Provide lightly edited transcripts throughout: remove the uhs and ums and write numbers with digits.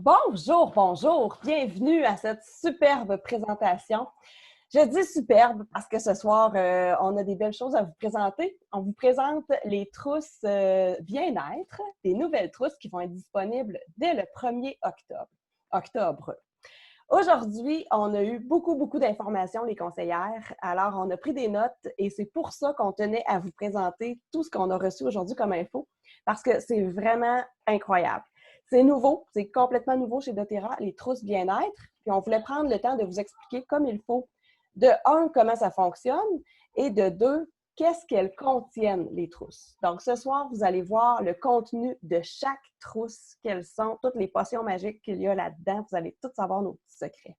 Bonjour, bonjour, bienvenue à cette superbe présentation. Je dis superbe parce que ce soir, on a des belles choses à vous présenter. On vous présente les trousses bien-être, des nouvelles trousses qui vont être disponibles dès le 1er octobre. Aujourd'hui, on a eu beaucoup d'informations, les conseillères. Alors, on a pris des notes et c'est pour ça qu'on tenait à vous présenter tout ce qu'on a reçu aujourd'hui comme info parce que c'est vraiment incroyable. C'est nouveau, c'est complètement nouveau chez doTERRA, les trousses bien-être. Puis on voulait prendre le temps de vous expliquer comme il faut, de un, comment ça fonctionne et de deux, qu'est-ce qu'elles contiennent, les trousses. Donc, ce soir, vous allez voir le contenu de chaque trousse, quelles sont toutes les potions magiques qu'il y a là-dedans. Vous allez tout savoir nos petits secrets.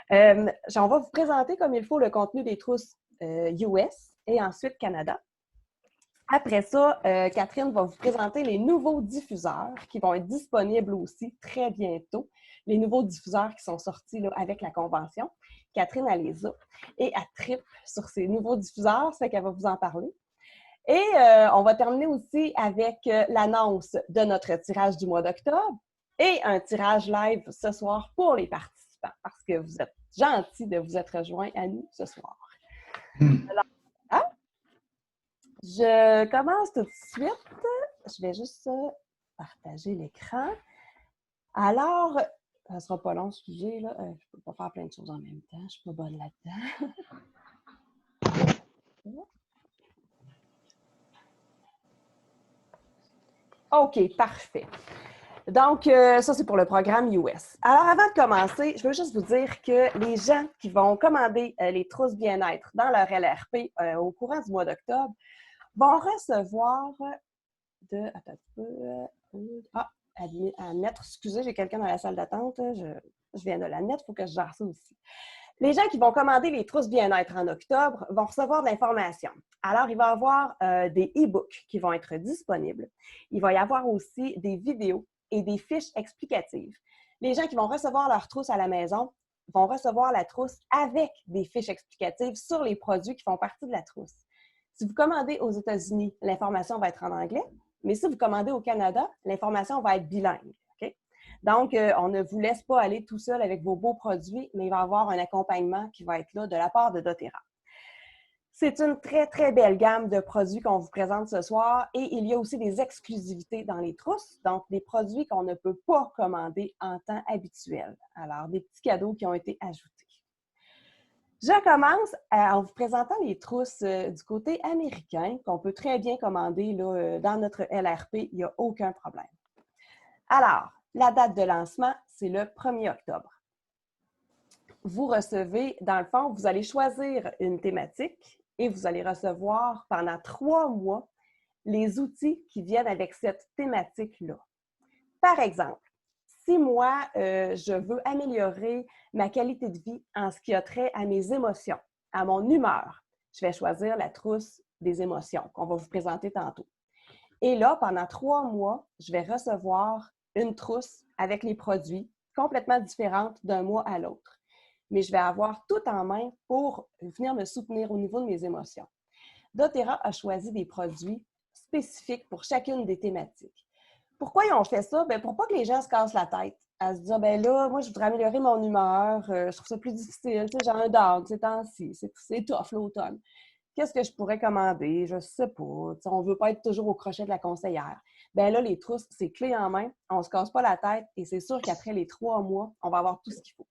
On va vous présenter comme il faut le contenu des trousses US et ensuite Canada. Après ça, Catherine va vous présenter les nouveaux diffuseurs qui vont être disponibles aussi très bientôt. Les nouveaux diffuseurs qui sont sortis là, avec la convention. Catherine, elle les a. Et elle tripe sur ces nouveaux diffuseurs, ça fait qu'elle va vous en parler. Et on va terminer aussi avec l'annonce de notre tirage du mois d'octobre et un tirage live ce soir pour les participants parce que vous êtes gentils de vous être rejoints à nous ce soir. Alors, hein? Je commence tout de suite. Je vais juste partager l'écran. Alors, ça ne sera pas long, excusez, là. Je ne peux pas faire plein de choses en même temps. Je ne suis pas bonne là-dedans. OK, parfait. Donc, ça, c'est pour le programme US. Alors, avant de commencer, je veux juste vous dire que les gens qui vont commander les trousses bien-être dans leur LRP au courant du mois d'octobre vont recevoir de... Attends un peu. À mettre. Excusez, j'ai quelqu'un dans la salle d'attente. Je viens de la mettre, il faut que je gère ça aussi. Les gens qui vont commander les trousses bien-être en octobre vont recevoir de l'information. Alors, il va y avoir des e-books qui vont être disponibles. Il va y avoir aussi des vidéos et des fiches explicatives. Les gens qui vont recevoir leur trousse à la maison vont recevoir la trousse avec des fiches explicatives sur les produits qui font partie de la trousse. Si vous commandez aux États-Unis, l'information va être en anglais, mais si vous commandez au Canada, l'information va être bilingue. Okay? Donc, on ne vous laisse pas aller tout seul avec vos beaux produits, mais il va y avoir un accompagnement qui va être là de la part de doTERRA. C'est une très belle gamme de produits qu'on vous présente ce soir et il y a aussi des exclusivités dans les trousses, donc des produits qu'on ne peut pas commander en temps habituel. Alors, des petits cadeaux qui ont été ajoutés. Je commence en vous présentant les trousses du côté américain qu'on peut très bien commander là, dans notre LRP, il n'y a aucun problème. Alors, la date de lancement, c'est le 1er octobre. Vous recevez, dans le fond, vous allez choisir une thématique et vous allez recevoir pendant 3 mois les outils qui viennent avec cette thématique-là. Par exemple, si moi, je veux améliorer ma qualité de vie en ce qui a trait à mes émotions, à mon humeur, je vais choisir la trousse des émotions qu'on va vous présenter tantôt. Et là, pendant 3 mois, je vais recevoir une trousse avec les produits complètement différentes d'un mois à l'autre. Mais je vais avoir tout en main pour venir me soutenir au niveau de mes émotions. doTERRA a choisi des produits spécifiques pour chacune des thématiques. Pourquoi ils ont fait ça? Bien, pour pas que les gens se cassent la tête à se dire, ben là, moi, je voudrais améliorer mon humeur, je trouve ça plus difficile, tu sais, j'ai un dog ces temps-ci, c'est tough l'automne. Qu'est-ce que je pourrais commander? Je sais pas. On ne veut pas être toujours au crochet de la conseillère. Bien là, les trousses, c'est clé en main, on ne se casse pas la tête et c'est sûr qu'après les 3 mois, on va avoir tout ce qu'il faut.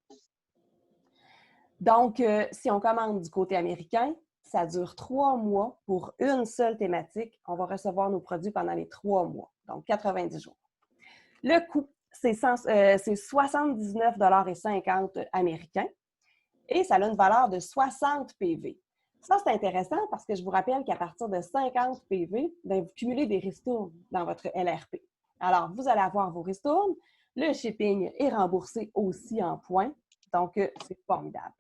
Donc, si on commande du côté américain, ça dure 3 mois pour une seule thématique. On va recevoir nos produits pendant les 3 mois, donc 90 jours. Le coût, c'est 79,50 $ américains et ça a une valeur de 60 PV. Ça, c'est intéressant parce que je vous rappelle qu'à partir de 50 PV, bien, vous cumulez des ristournes dans votre LRP. Alors, vous allez avoir vos ristournes. Le shipping est remboursé aussi en points. Donc, c'est formidable.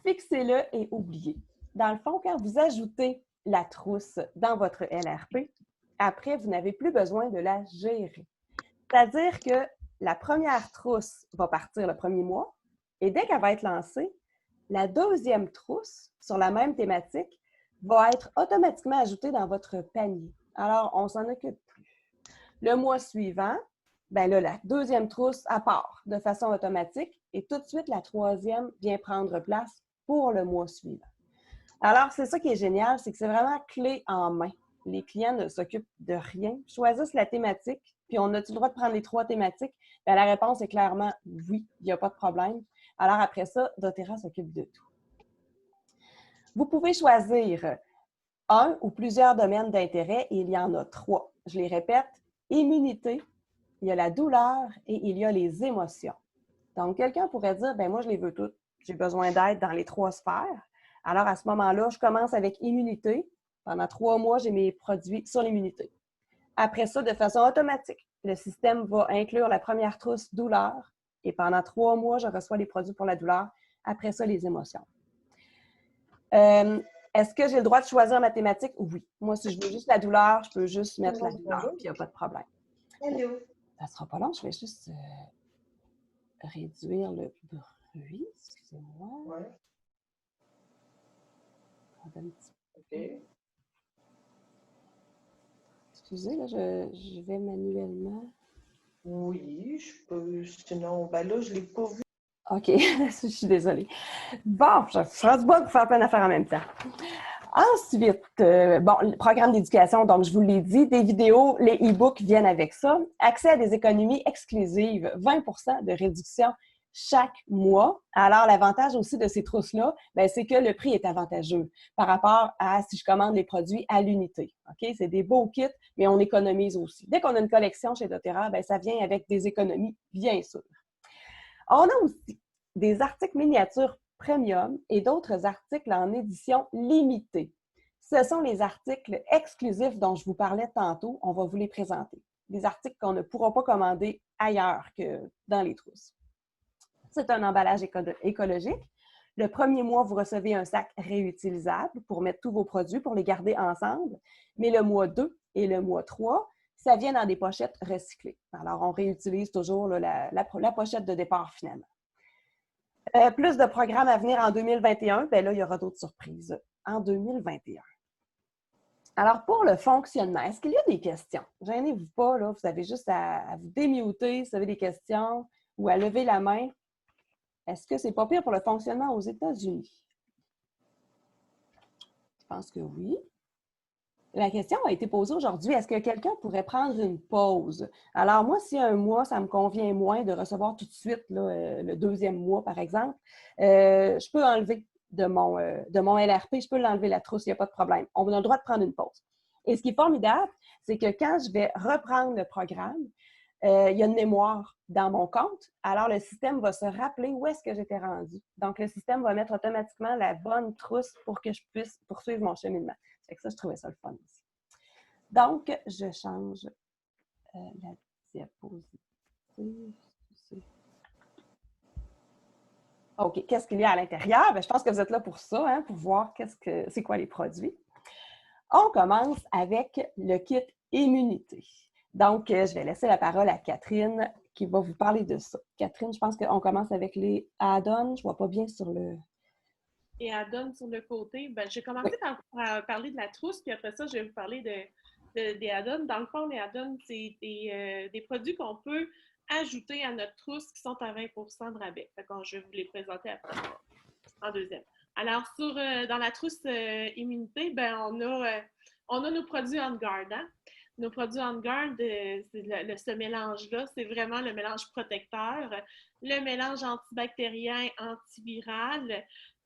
Fixez-le et oubliez. Dans le fond, quand vous ajoutez la trousse dans votre LRP, après, vous n'avez plus besoin de la gérer. C'est-à-dire que la première trousse va partir le 1er mois et dès qu'elle va être lancée, la deuxième trousse sur la même thématique va être automatiquement ajoutée dans votre panier. Alors, on ne s'en occupe plus. Le mois suivant, ben là, la deuxième trousse à part de façon automatique et tout de suite, la troisième vient prendre place pour le mois suivant. Alors, c'est ça qui est génial, c'est que c'est vraiment clé en main. Les clients ne s'occupent de rien, choisissent la thématique, puis on a-tu le droit de prendre les 3 thématiques? Bien, la réponse est clairement oui, il n'y a pas de problème. Alors après ça, doTERRA s'occupe de tout. Vous pouvez choisir un ou plusieurs domaines d'intérêt et il y en a 3. Je les répète, immunité, il y a la douleur et il y a les émotions. Donc, quelqu'un pourrait dire, ben moi, je les veux toutes. J'ai besoin d'aide dans les 3 sphères. Alors, à ce moment-là, je commence avec immunité. Pendant 3 mois, j'ai mes produits sur l'immunité. Après ça, de façon automatique, le système va inclure la première trousse douleur et pendant 3 mois, je reçois les produits pour la douleur. Après ça, les émotions. Est-ce que j'ai le droit de choisir ma thématique? Oui. Moi, si je veux juste la douleur, je peux juste mettre la douleur, puis il n'y a pas de problème. Allô? Ça ne sera pas long, je vais juste réduire le bruit. Excusez-moi. Ouais. OK. Excusez, là, je vais manuellement. Oui, je peux. Sinon, ben là, je ne l'ai pas vu. OK, je suis désolée. Bon, je ferai du bon pour faire plein d'affaires en même temps. Ensuite, bon, le programme d'éducation, donc je vous l'ai dit, des vidéos, les e-books viennent avec ça. Accès à des économies exclusives, 20% de réduction chaque mois. Alors, l'avantage aussi de ces trousses-là, c'est que le prix est avantageux par rapport à si je commande les produits à l'unité. OK? C'est des beaux kits, mais on économise aussi. Dès qu'on a une collection chez doTERRA, ça vient avec des économies, bien sûr. On a aussi des articles miniatures premium et d'autres articles en édition limitée. Ce sont les articles exclusifs dont je vous parlais tantôt. On va vous les présenter. Des articles qu'on ne pourra pas commander ailleurs que dans les trousses. C'est un emballage écologique. Le premier mois, vous recevez un sac réutilisable pour mettre tous vos produits, pour les garder ensemble. Mais le mois 2 et le mois 3, ça vient dans des pochettes recyclées. Alors, on réutilise toujours là, la pochette de départ finalement. Plus de programmes à venir en 2021. Bien là, il y aura d'autres surprises en 2021. Alors, pour le fonctionnement, est-ce qu'il y a des questions? Gênez-vous pas, là, vous avez juste à vous démuter si vous avez des questions ou à lever la main. Est-ce que c'est pas pire pour le fonctionnement aux États-Unis? Je pense que oui. La question a été posée aujourd'hui, est-ce que quelqu'un pourrait prendre une pause? Alors moi, si un mois, ça me convient moins de recevoir tout de suite là, le deuxième mois, par exemple, je peux enlever de mon LRP, je peux l'enlever la trousse, il n'y a pas de problème. On a le droit de prendre une pause. Et ce qui est formidable, c'est que quand je vais reprendre le programme, il y a une mémoire dans mon compte. Alors, le système va se rappeler où est-ce que j'étais rendue. Donc, le système va mettre automatiquement la bonne trousse pour que je puisse poursuivre mon cheminement. Fait que ça, je trouvais ça le fun aussi. Donc, je change la diapositive. OK, qu'est-ce qu'il y a à l'intérieur? Je pense que vous êtes là pour ça, hein, pour voir c'est quoi les produits. On commence avec le kit immunité. Donc, je vais laisser la parole à Catherine qui va vous parler de ça. Catherine, je pense qu'on commence avec les add-ons. Je ne vois pas bien sur le... Et add-ons sur le côté. Je vais commencer par parler de la trousse, puis après ça, je vais vous parler des add-ons. Dans le fond, les add-ons, c'est des produits qu'on peut ajouter à notre trousse qui sont à 20% de rabais. Je vais vous les présenter après, en deuxième. Alors, dans la trousse immunité, on a nos produits On Guard. Hein? Nos produits On Guard, ce mélange-là, c'est vraiment le mélange protecteur, le mélange antibactérien, antiviral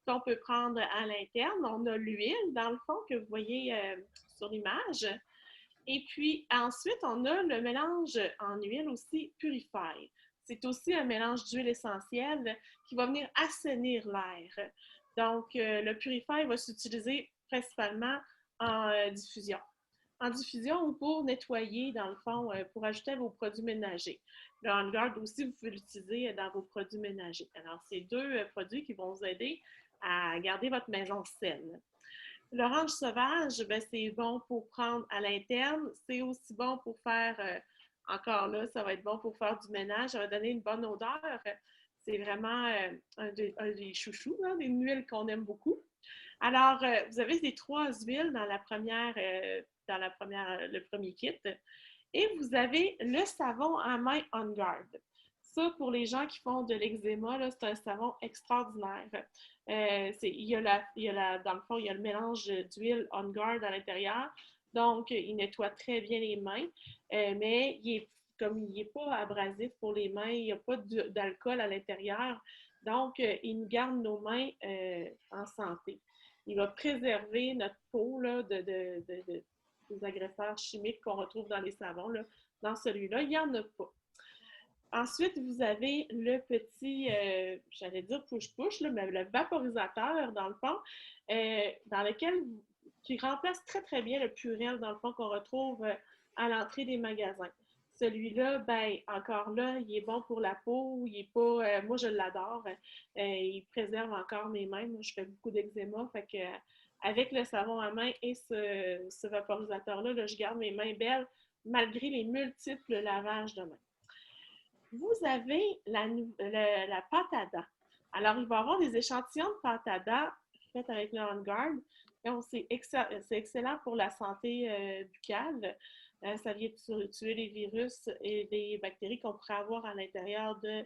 qu'on peut prendre à l'interne. On a l'huile, dans le fond, que vous voyez sur l'image. Et puis, ensuite, on a le mélange en huile aussi Purify. C'est aussi un mélange d'huile essentielle qui va venir assainir l'air. Donc, le Purify va s'utiliser principalement en diffusion. En diffusion ou pour nettoyer, dans le fond, pour ajouter à vos produits ménagers. Le On Guard aussi, vous pouvez l'utiliser dans vos produits ménagers. Alors, c'est deux produits qui vont vous aider à garder votre maison saine. L'orange sauvage, c'est bon pour prendre à l'interne. C'est aussi bon pour faire, encore là, ça va être bon pour faire du ménage. Ça va donner une bonne odeur. C'est vraiment un des chouchous, hein, des huiles qu'on aime beaucoup. Alors, vous avez les 3 huiles dans le premier kit. Et vous avez le savon à main On Guard. Ça, pour les gens qui font de l'eczéma, là, c'est un savon extraordinaire. Dans le fond, il y a le mélange d'huile On Guard à l'intérieur. Donc, il nettoie très bien les mains, mais comme il n'est pas abrasif pour les mains, il n'y a pas d'alcool à l'intérieur. Donc, il nous garde nos mains en santé. Il va préserver notre peau là, des agresseurs chimiques qu'on retrouve dans les savons. Là. Dans celui-là, il n'y en a pas. Ensuite, vous avez le petit, j'allais dire push-push, mais le vaporisateur, dans le fond, dans lequel qui remplace très, très bien le Purell, dans le fond, qu'on retrouve à l'entrée des magasins. Celui-là, ben encore là, il est bon pour la peau, il est pas, moi je l'adore, il préserve encore mes mains, moi je fais beaucoup d'eczéma, fait que avec le savon à main et ce vaporisateur-là, là, je garde mes mains belles malgré les multiples lavages de mains. Vous avez la pâte à dents. Alors, il va y avoir des échantillons de pâte à dents faits avec le On Guard. C'est excellent pour la santé buccale. Ça vient tuer les virus et les bactéries qu'on pourrait avoir à l'intérieur de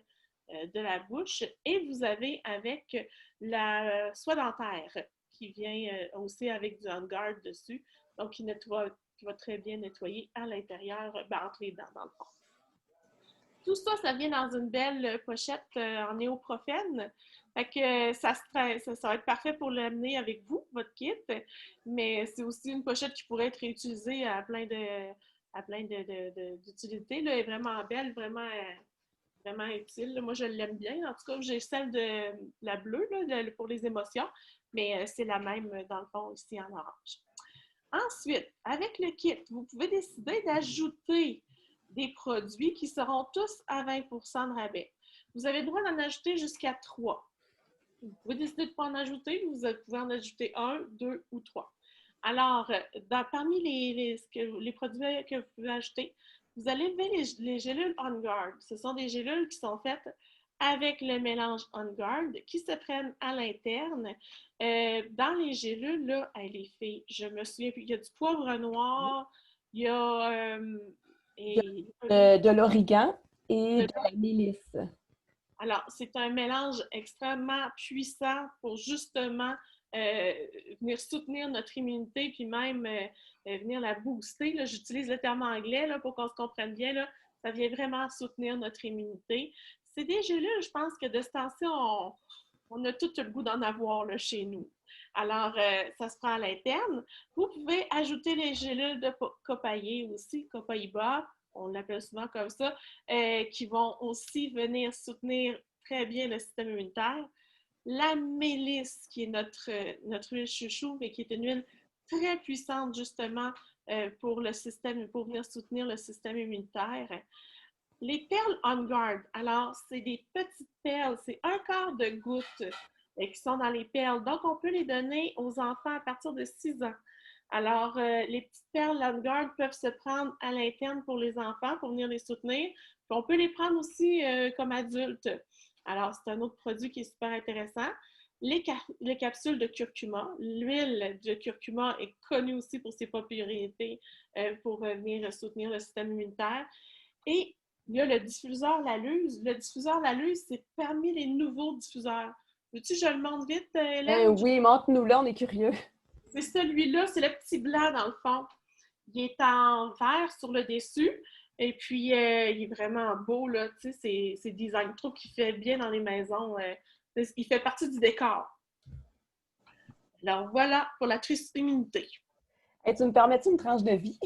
la bouche. Et vous avez avec la soie dentaire qui vient aussi avec du On Guard dessus. Donc, qui va très bien nettoyer à l'intérieur, entre les dents, dans le fond. Tout ça, ça vient dans une belle pochette en néoprofène. Fait que ça va être parfait pour l'amener avec vous, votre kit. Mais c'est aussi une pochette qui pourrait être réutilisée à plein d'utilités. Elle est vraiment belle, vraiment utile. Moi, je l'aime bien. En tout cas, j'ai celle de la bleue là, pour les émotions, mais c'est la même, dans le fond, ici en orange. Ensuite, avec le kit, vous pouvez décider d'ajouter des produits qui seront tous à 20 % de rabais. Vous avez le droit d'en ajouter jusqu'à 3. Vous pouvez décider de ne pas en ajouter, vous pouvez en ajouter 1, 2 ou 3. Alors, parmi les produits que vous pouvez ajouter, vous allez lever les gélules On Guard. Ce sont des gélules qui sont faites avec le mélange On Guard qui se prennent à l'interne. Dans les gélules, là, les filles, je me souviens plus, il y a du poivre noir, il y a... de l'origan et de la mélisse. Alors, c'est un mélange extrêmement puissant pour justement venir soutenir notre immunité, puis même venir la booster. Là, j'utilise le terme anglais là, pour qu'on se comprenne bien. Là, ça vient vraiment soutenir notre immunité. C'est des gélules, je pense que de ce temps-ci, on a tout le goût d'en avoir là, chez nous. Alors, ça se prend à l'interne. Vous pouvez ajouter les gélules de copaïer aussi, copaïba, on l'appelle souvent comme ça, qui vont aussi venir soutenir très bien le système immunitaire. La mélisse, qui est notre huile chouchou, mais qui est une huile très puissante justement pour venir soutenir le système immunitaire. Les perles On Guard, alors c'est des petites perles, c'est 1/4 de gouttes qui sont dans les perles. Donc, on peut les donner aux enfants à partir de 6 ans. Alors, les petites perles On Guard peuvent se prendre à l'interne pour les enfants, pour venir les soutenir. Puis on peut les prendre aussi comme adultes. Alors, c'est un autre produit qui est super intéressant. Les capsules de curcuma. L'huile de curcuma est connue aussi pour ses propriétés pour venir soutenir le système immunitaire. Et il y a le diffuseur Laluse. Le diffuseur Laluse, c'est parmi les nouveaux diffuseurs. Veux-tu que je le montre vite, Hélène? Oui, montre-nous là, on est curieux. C'est celui-là, c'est le petit blanc dans le fond. Il est en vert sur le dessus. Et puis, il est vraiment beau, là. Tu sais, c'est design. Je trouve qu'il fait bien dans les maisons. Il fait partie du décor. Alors, voilà pour la triple immunité. Hey, tu me permets-tu une tranche de vie?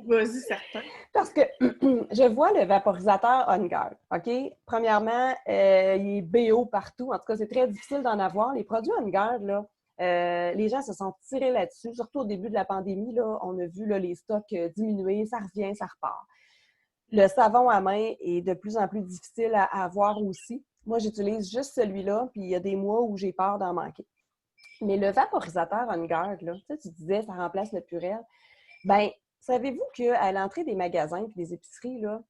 Vas-y, certain. Parce que je vois le vaporisateur On Guard, OK? Premièrement, il est BO partout. En tout cas, c'est très difficile d'en avoir. Les produits On Guard, là, les gens se sont tirés là-dessus. Surtout au début de la pandémie, là, on a vu là, les stocks diminuer, ça revient, ça repart. Le savon à main est de plus en plus difficile à avoir aussi. Moi, j'utilise juste celui-là, puis il y a des mois où j'ai peur d'en manquer. Mais le vaporisateur On Guard, là, tu disais, ça remplace le Purell. Bien, savez-vous qu'à l'entrée des magasins et des épiceries, là,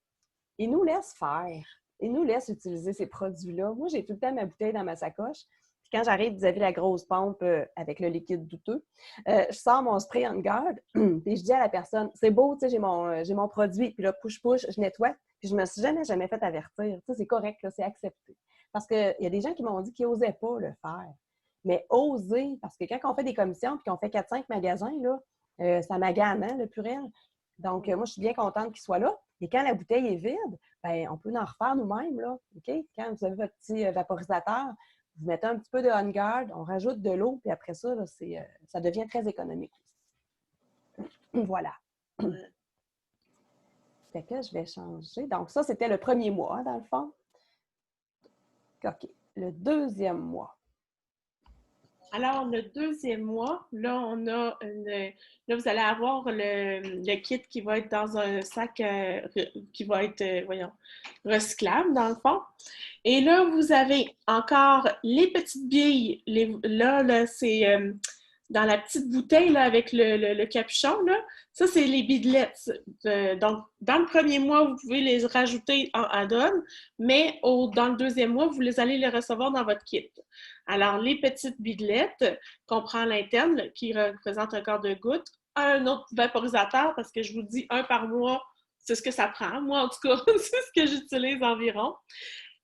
ils nous laissent faire. Ils nous laissent utiliser ces produits-là. Moi, j'ai tout le temps ma bouteille dans ma sacoche. Puis quand j'arrive vis-à-vis la grosse pompe avec le liquide douteux, je sors mon spray on guard et je dis à la personne, c'est beau, tu sais, j'ai mon produit, puis là, push, je nettoie, puis je me suis jamais fait avertir. Tu sais, c'est correct, là, c'est accepté. Parce qu'il y a des gens qui m'ont dit qu'ils n'osaient pas le faire. Mais oser, parce que quand on fait des commissions puis qu'on fait 4-5 magasins, là, ça magane, hein, le purel. Donc, moi, je suis bien contente qu'il soit là. Et quand la bouteille est vide, bien, on peut en refaire nous-mêmes, là. OK? Quand vous avez votre petit vaporisateur, vous mettez un petit peu de On Guard, on rajoute de l'eau, puis après ça, là, ça devient très économique. Voilà. Fait que je vais changer. Donc, ça, c'était le premier mois, dans le fond. OK. Le deuxième mois. Alors, le deuxième mois, là, là, vous allez avoir le kit qui va être dans un sac qui va être, recyclable, dans le fond. Et là, vous avez encore les petites billes. Là, c'est dans la petite bouteille là, avec le capuchon. Là. Ça, c'est les bidelettes. Donc, dans le premier mois, vous pouvez les rajouter en add-on, mais dans le deuxième mois, vous allez les recevoir dans votre kit. Alors, les petites bidelettes qu'on prend à l'interne, qui représentent un quart de goutte, un autre vaporisateur, parce que je vous dis un par mois, c'est ce que ça prend. Moi, en tout cas, c'est ce que j'utilise environ.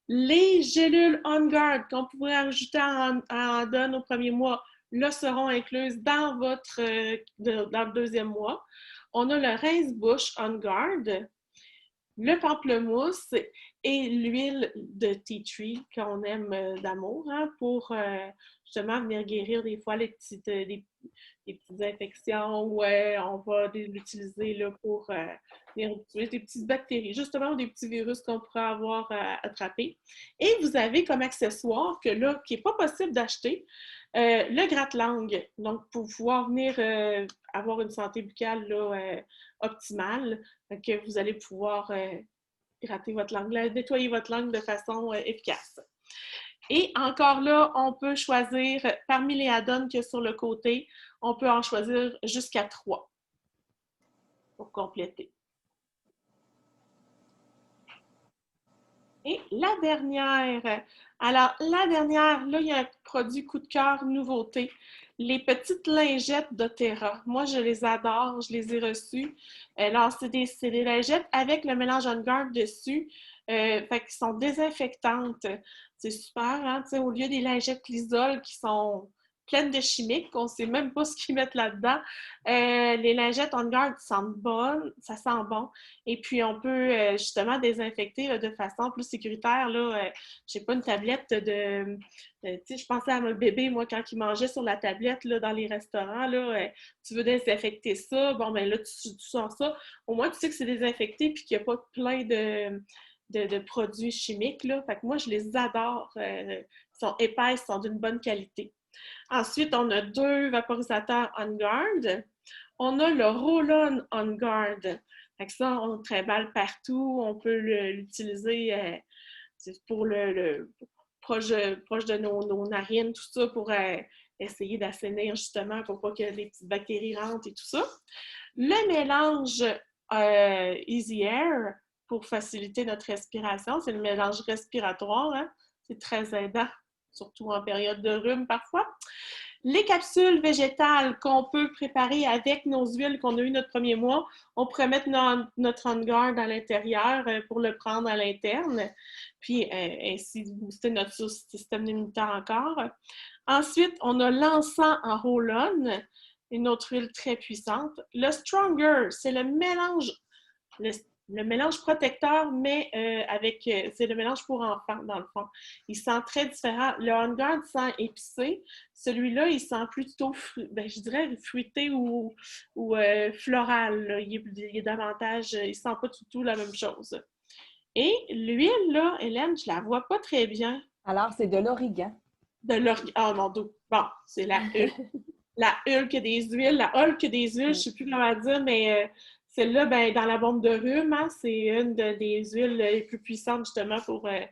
Les gélules On Guard qu'on pourrait ajouter en add-on au premier mois, là, seront incluses dans dans le deuxième mois. On a le rince-bouche On Guard, le pamplemousse et l'huile de tea tree qu'on aime d'amour pour justement venir guérir des fois les petites infections. Ouais, on va l'utiliser là, pour venir tuer des petites bactéries, justement, des petits virus qu'on pourrait avoir attrapés. Et vous avez comme accessoire qui n'est pas possible d'acheter, le gratte-langue. Donc, pour pouvoir venir avoir une santé buccale là, optimale, que vous allez pouvoir gratter votre langue, nettoyer votre langue de façon efficace. Et encore là, on peut choisir, parmi les add-ons qu'il y a sur le côté, on peut en choisir jusqu'à 3 pour compléter. Et la dernière, là, il y a un produit coup de cœur, nouveauté. Les petites lingettes d'Otera. Moi, je les adore, je les ai reçues. Alors, c'est des lingettes avec le mélange On Guard dessus. Fait qu'elles sont désinfectantes. C'est super, hein? Au lieu des lingettes Lysol qui sont pleines de chimiques, on ne sait même pas ce qu'ils mettent là-dedans. Les lingettes On Guard sentent bonnes, ça sent bon. Et puis, on peut justement désinfecter là, de façon plus sécuritaire. Je n'ai pas une tablette je pensais à mon bébé, moi, quand il mangeait sur la tablette là, dans les restaurants. Tu veux désinfecter ça, bon, ben là, tu sors ça. Au moins, tu sais que c'est désinfecté et qu'il n'y a pas plein de produits chimiques. Là. Fait que moi, je les adore. Ils sont épaisses, ils sont d'une bonne qualité. Ensuite, on a 2 vaporisateurs On Guard. On a le Roll-On On Guard. Fait que ça, on trimballe partout. On peut l'utiliser pour proche de nos narines, tout ça, pour essayer d'assainir justement pour pas que les petites bactéries rentrent et tout ça. Le mélange Easy Air pour faciliter notre respiration, c'est le mélange respiratoire. Hein? C'est très aidant, surtout en période de rhume parfois. Les capsules végétales qu'on peut préparer avec nos huiles qu'on a eues notre premier mois, on pourrait mettre notre On Guard à l'intérieur pour le prendre à l'interne, puis ainsi booster notre système immunitaire encore. Ensuite, on a l'encens en roll-on, une autre huile très puissante. Le Stronger, c'est le mélange protecteur, mais c'est le mélange pour enfants, dans le fond. Il sent très différent. Le On Guard sent épicé. Celui-là, il sent plutôt, je dirais, fruité ou floral. Là. Il est davantage, il sent pas du tout la même chose. Et l'huile, là, Hélène, je la vois pas très bien. Alors, c'est de l'origan. De l'origan. Oh mon Dieu. Bon, c'est la Hulk. La Hulk des huiles. La Hulk des huiles, je sais plus comment dire, mais celle-là, ben, dans la bombe de rhume, hein, c'est une des huiles les plus puissantes, justement, pas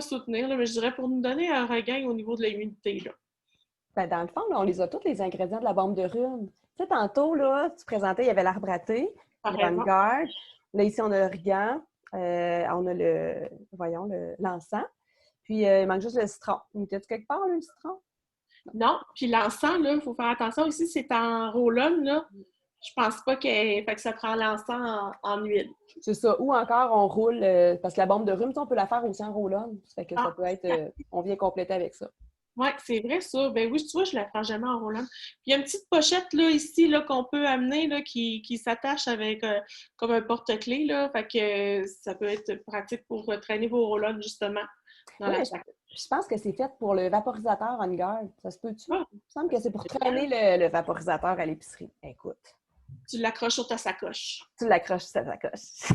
soutenir, là, mais je dirais pour nous donner un regain au niveau de l'immunité. Ben, dans le fond, là, on les a tous les ingrédients de la bombe de rhume. Tu sais, tantôt, là, tu présentais, il y avait l'arbre à thé, le On Guard. Là, ici, on a l'origan, on a l'encens. Puis, il manque juste le citron. Il était quelque part, le citron? Non, puis l'encens, là, il faut faire attention aussi, c'est en roll-on, là. Je pense pas fait que ça prend l'encens en huile. C'est ça. Ou encore, on roule, parce que la bombe de rhume, on peut la faire aussi en roll-on. Ça fait que ça peut être, on vient compléter avec ça. Oui, c'est vrai ça. Ben oui, tu vois, je la prends jamais en roll-on. Puis il y a une petite pochette là, ici là, qu'on peut amener là, qui s'attache avec comme un porte-clés. Là. Fait que ça peut être pratique pour traîner vos roll-on justement dans la sacoche. Je pense que c'est fait pour le vaporisateur on guard. Ça se peut-tu? Ah, Il me semble que c'est pour traîner le vaporisateur à l'épicerie. Écoute, tu l'accroches sur ta sacoche. tu l'accroches sur ta sacoche.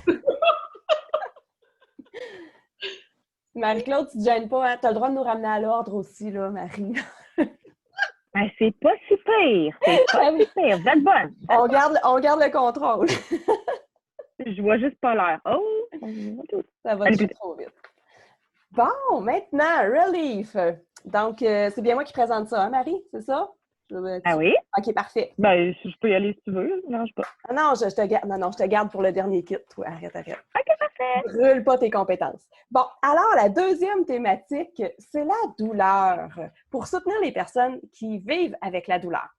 Marie-Claude, tu te gênes pas, hein? Tu as le droit de nous ramener à l'ordre aussi, là, Marie. Ben, c'est pas si pire. C'est pas si pire. Vous êtes bonne. On garde le contrôle. Je vois juste pas l'air. Oh! Ça va juste trop vite. Bon, maintenant, Relief. Donc, c'est bien moi qui présente ça, hein, Marie? C'est ça? Ah oui? OK, parfait. Ben, je peux y aller si tu veux. Non, je pas. Ah non, je te garde. Non, je te garde pour le dernier kit. Toi, arrête. OK, parfait. Brûle pas tes compétences. Bon, alors, la deuxième thématique, c'est la douleur. Pour soutenir les personnes qui vivent avec la douleur.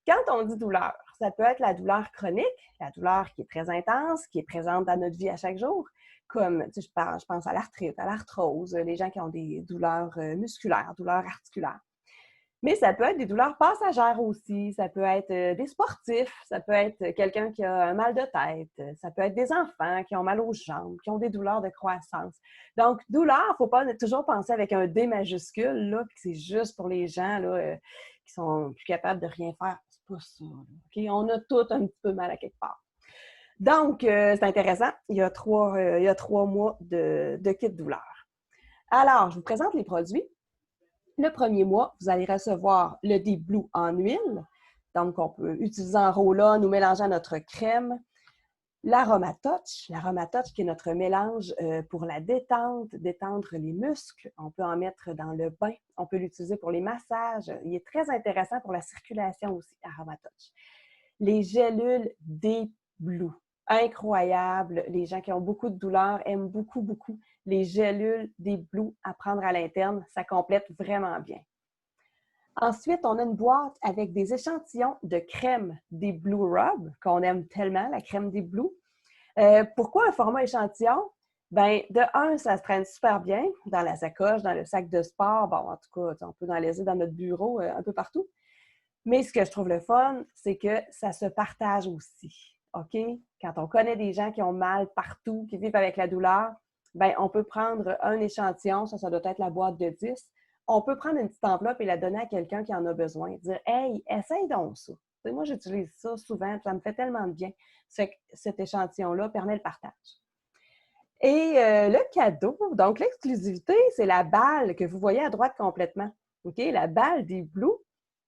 Quand on dit douleur, ça peut être la douleur chronique, la douleur qui est très intense, qui est présente dans notre vie à chaque jour, comme, tu sais, je pense à l'arthrite, à l'arthrose, les gens qui ont des douleurs musculaires, douleurs articulaires. Mais ça peut être des douleurs passagères aussi, ça peut être des sportifs, ça peut être quelqu'un qui a un mal de tête, ça peut être des enfants qui ont mal aux jambes, qui ont des douleurs de croissance. Donc, douleur, il ne faut pas toujours penser avec un D majuscule, là, puis que c'est juste pour les gens là, qui sont plus capables de rien faire. C'est pas ça. OK? On a tous un petit peu mal à quelque part. Donc, c'est intéressant. Il y a 3 mois de kit douleur. Alors, je vous présente les produits. Le premier mois, vous allez recevoir le Deep Blue en huile. Donc, on peut utiliser en roll-on ou mélanger à notre crème. L'Aromatouch qui est notre mélange pour la détente, détendre les muscles. On peut en mettre dans le bain. On peut l'utiliser pour les massages. Il est très intéressant pour la circulation aussi, Aromatouch. Les gélules Deep Blue. Incroyable. Les gens qui ont beaucoup de douleurs aiment beaucoup, beaucoup les gélules Deep Blue à prendre à l'interne. Ça complète vraiment bien. Ensuite, on a une boîte avec des échantillons de crème Deep Blue Rub, qu'on aime tellement, la crème Deep Blue. Pourquoi un format échantillon? Bien, de un, ça se traîne super bien dans la sacoche, dans le sac de sport. Bon, en tout cas, on peut en laisser dans notre bureau, un peu partout. Mais ce que je trouve le fun, c'est que ça se partage aussi. OK? Quand on connaît des gens qui ont mal partout, qui vivent avec la douleur, bien, on peut prendre un échantillon, ça doit être la boîte de 10. On peut prendre une petite enveloppe et la donner à quelqu'un qui en a besoin. Dire « Hey, essaye donc ça. » Moi, j'utilise ça souvent, ça me fait tellement de bien. Cet échantillon-là permet le partage. Et le cadeau, donc l'exclusivité, c'est la balle que vous voyez à droite complètement. OK? La balle des Blue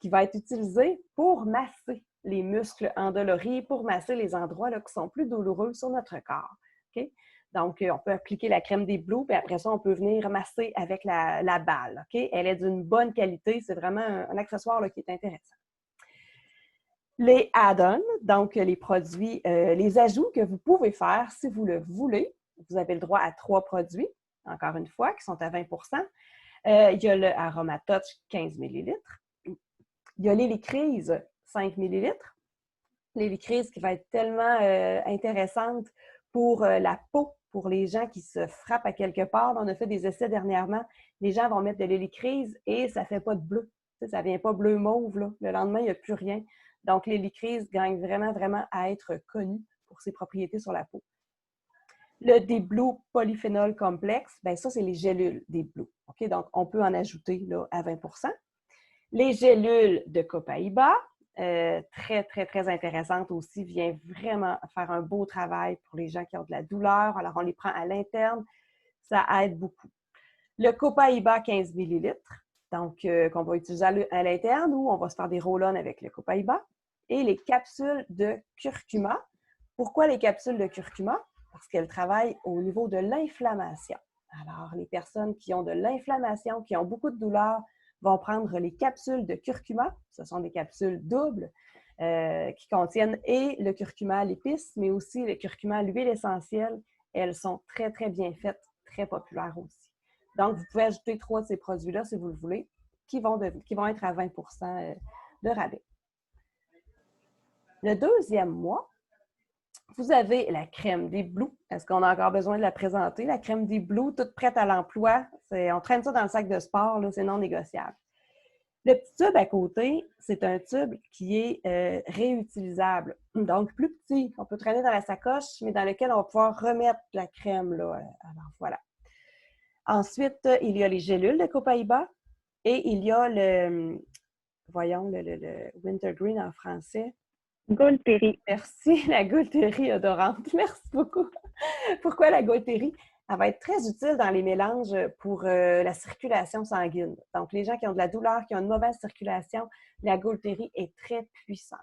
qui va être utilisée pour masser les muscles endoloris, pour masser les endroits là, qui sont plus douloureux sur notre corps. OK? Donc, on peut appliquer la crème des Blue, puis après ça, on peut venir masser avec la balle. OK? Elle est d'une bonne qualité. C'est vraiment un accessoire là, qui est intéressant. Les add-ons, donc les produits, les ajouts que vous pouvez faire si vous le voulez. Vous avez le droit à 3 produits, encore une fois, qui sont à 20 il y a le Aromatouch 15 ml. Il y a l'Hélicrise 5 ml. L'Hélicrise qui va être tellement intéressante pour la peau, pour les gens qui se frappent à quelque part. On a fait des essais dernièrement. Les gens vont mettre de l'Hélicrise et ça ne fait pas de bleu. Ça ne vient pas bleu-mauve. Là. Le lendemain, il n'y a plus rien. Donc, l'Hélicrise gagne vraiment, vraiment à être connue pour ses propriétés sur la peau. Le Deep Blue Polyphénol Complexe, bien ça, c'est les gélules Deep Blue. OK? Donc, on peut en ajouter là, à 20 Les gélules de Copaiba, très, très, très intéressantes aussi, vient vraiment faire un beau travail pour les gens qui ont de la douleur. Alors, on les prend à l'interne. Ça aide beaucoup. Le Copaiba 15 ml, donc qu'on va utiliser à l'interne ou on va se faire des roll-on avec le Copaiba. Et les capsules de curcuma. Pourquoi les capsules de curcuma? Parce qu'elles travaillent au niveau de l'inflammation. Alors, les personnes qui ont de l'inflammation, qui ont beaucoup de douleur, vont prendre les capsules de curcuma. Ce sont des capsules doubles qui contiennent et le curcuma à l'épice, mais aussi le curcuma à l'huile essentielle. Elles sont très, très bien faites, très populaires aussi. Donc, vous pouvez ajouter 3 de ces produits-là, si vous le voulez, qui vont être à 20 de rabais. Le deuxième mois, vous avez la crème des Blue. Est-ce qu'on a encore besoin de la présenter? La crème des Blue, toute prête à l'emploi. On traîne ça dans le sac de sport, là, c'est non négociable. Le petit tube à côté, c'est un tube qui est réutilisable. Donc, plus petit, on peut traîner dans la sacoche, mais dans lequel on va pouvoir remettre la crème. Là. Alors, voilà. Ensuite, il y a les gélules de Copaiba et il y a le Wintergreen en français. Gaultérie. Merci, la gaultérie odorante. Merci beaucoup. Pourquoi la gaultérie? Elle va être très utile dans les mélanges pour la circulation sanguine. Donc, les gens qui ont de la douleur, qui ont une mauvaise circulation, la gaultérie est très puissante.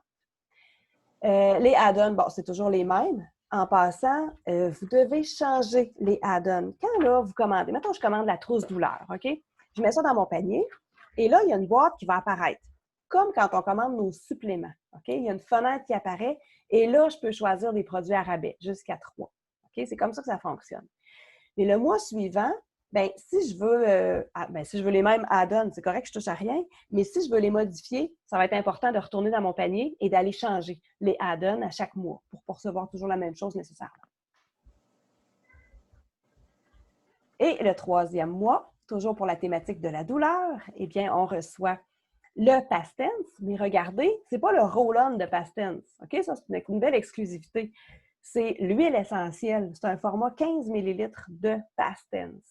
Les add-ons, bon, c'est toujours les mêmes. En passant, vous devez changer les add-ons. Quand là, vous commandez, mettons, je commande la trousse douleur, OK? Je mets ça dans mon panier et là, il y a une boîte qui va apparaître. Comme quand on commande nos suppléments, OK? Il y a une fenêtre qui apparaît et là, je peux choisir des produits à rabais, jusqu'à 3. OK? C'est comme ça que ça fonctionne. Mais le mois suivant, bien, si je veux les mêmes add-ons, c'est correct que je touche à rien, mais si je veux les modifier, ça va être important de retourner dans mon panier et d'aller changer les add-ons à chaque mois pour recevoir toujours la même chose nécessairement. Et le troisième mois, toujours pour la thématique de la douleur, eh bien, on reçoit le Pastens, mais regardez, c'est pas le roll-on de Pastens. OK? Ça, c'est une belle exclusivité. C'est l'huile essentielle. C'est un format 15 ml de Pastens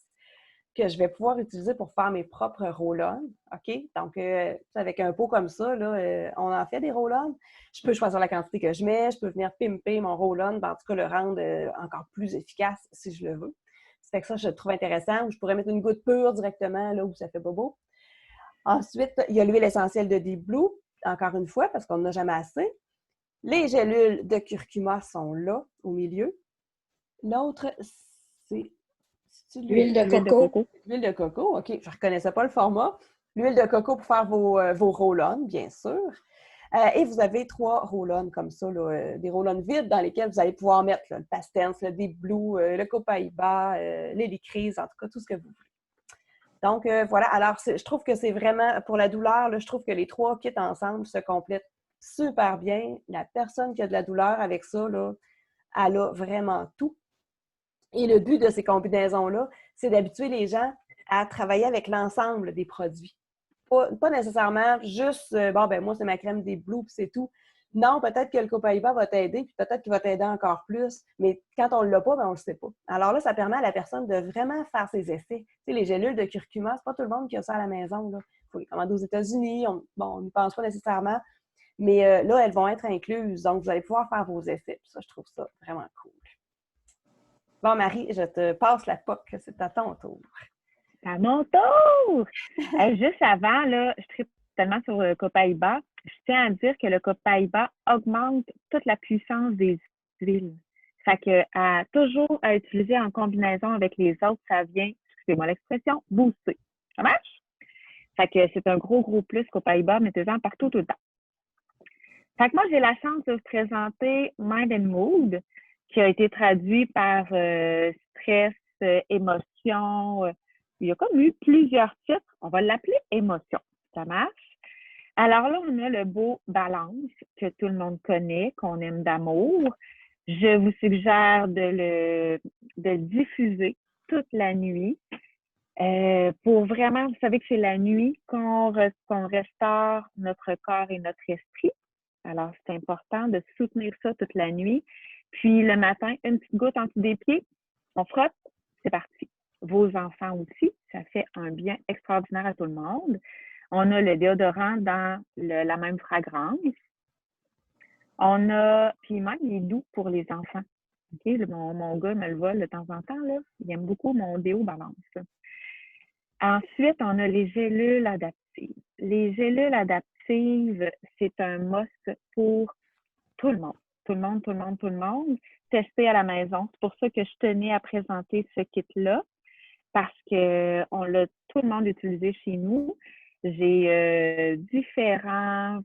que je vais pouvoir utiliser pour faire mes propres roll-on. OK? Donc, avec un pot comme ça, là, on en fait des roll-on. Je peux choisir la quantité que je mets. Je peux venir pimper mon roll-on, en tout cas le rendre encore plus efficace si je le veux. Ça fait que ça, je le trouve intéressant. Je pourrais mettre une goutte pure directement là où ça fait bobo. Ensuite, il y a l'huile essentielle de Deep Blue, encore une fois, parce qu'on n'en a jamais assez. Les gélules de curcuma sont là, au milieu. L'autre, c'est L'huile de coco. L'huile de coco, OK. Je ne reconnaissais pas le format. L'huile de coco pour faire vos roll-on, bien sûr. Et vous avez 3 roll-on comme ça, là, des roll-on vides dans lesquels vous allez pouvoir mettre là, le Pastens, le Deep Blue, le Copaiba, l'Hélicrise, en tout cas, tout ce que vous voulez. Donc, voilà. Alors, je trouve que c'est vraiment, pour la douleur, là, je trouve que les 3 kits ensemble se complètent super bien. La personne qui a de la douleur avec ça, là, elle a vraiment tout. Et le but de ces combinaisons-là, c'est d'habituer les gens à travailler avec l'ensemble des produits. Pas nécessairement juste, moi, c'est ma crème des Blue, puis c'est tout. Non, peut-être que le Copaiba va t'aider, puis peut-être qu'il va t'aider encore plus, mais quand on ne l'a pas, on ne le sait pas. Alors là, ça permet à la personne de vraiment faire ses essais. Tu sais, les gélules de curcuma, c'est pas tout le monde qui a ça à la maison. Il faut les commander aux États-Unis, on n'y pense pas nécessairement, mais là, elles vont être incluses, donc vous allez pouvoir faire vos essais. Puis ça, je trouve ça vraiment cool. Bon, Marie, je te passe la POC, c'est à ton tour. À mon tour! Juste avant, là, je tripe tellement sur le Copaiba. Je tiens à dire que le Copaiba augmente toute la puissance des huiles. Fait que toujours à utiliser en combinaison avec les autres, ça vient, excusez-moi l'expression, booster. Ça marche? Fait que c'est un gros plus Copaiba, mettez-en partout tout le temps. Fait que moi, j'ai la chance de vous présenter Mind and Mood, qui a été traduit par stress, émotion. Il y a comme eu plusieurs titres. On va l'appeler émotion. Ça marche? Alors là, on a le beau balance que tout le monde connaît, qu'on aime d'amour. Je vous suggère de le diffuser toute la nuit. Pour vraiment, vous savez que c'est la nuit qu'on restaure notre corps et notre esprit. Alors, c'est important de soutenir ça toute la nuit. Puis le matin, une petite goutte en dessous des pieds, on frotte, c'est parti. Vos enfants aussi, ça fait un bien extraordinaire à tout le monde. On a le déodorant dans la même fragrance. On a, puis même il est doux pour les enfants. Okay? Mon gars me le vole de temps en temps, là. Il aime beaucoup mon déo balance. Ensuite, on a les gélules adaptives. Les gélules adaptives, c'est un must pour tout le monde. Tout le monde. Tester à la maison. C'est pour ça que je tenais à présenter ce kit-là, parce que tout le monde utilisé chez nous. J'ai différents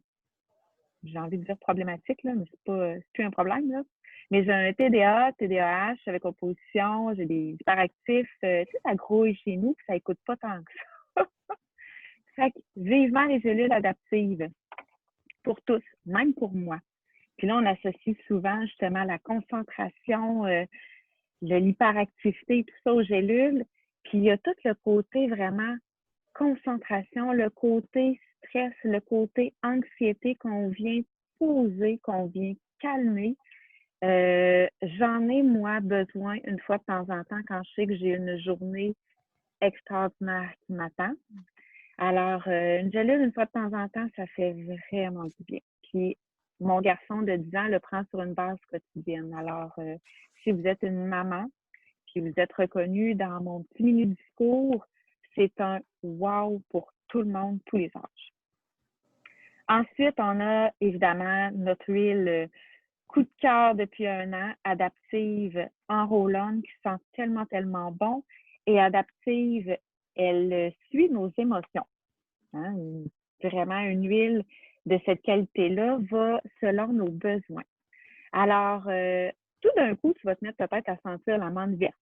j'ai envie de dire problématique, là, mais c'est plus un problème, là. Mais j'ai un TDA, TDAH avec opposition, j'ai des hyperactifs. Tu sais, ça grouille chez nous, puis ça écoute pas tant que ça. Fait que vivement les gélules adaptives pour tous, même pour moi. Puis là, on associe souvent justement la concentration, l'hyperactivité, tout ça aux gélules. Puis il y a tout le côté vraiment concentration, le côté stress, le côté anxiété qu'on vient poser, qu'on vient calmer. J'en ai, moi, besoin une fois de temps en temps quand je sais que j'ai une journée extraordinaire qui m'attend. Alors, une gélule, une fois de temps en temps, ça fait vraiment du bien. Puis, mon garçon de 10 ans le prend sur une base quotidienne. Alors, si vous êtes une maman, puis vous êtes reconnue dans mon petit mini-discours, c'est un wow pour tout le monde, tous les âges. Ensuite, on a évidemment notre huile coup de cœur depuis 1 an, adaptive en roll-on, qui sent tellement, tellement bon. Et adaptive, elle suit nos émotions. Hein? Vraiment, une huile de cette qualité-là va selon nos besoins. Alors, tout d'un coup, tu vas te mettre peut-être à sentir la menthe verte.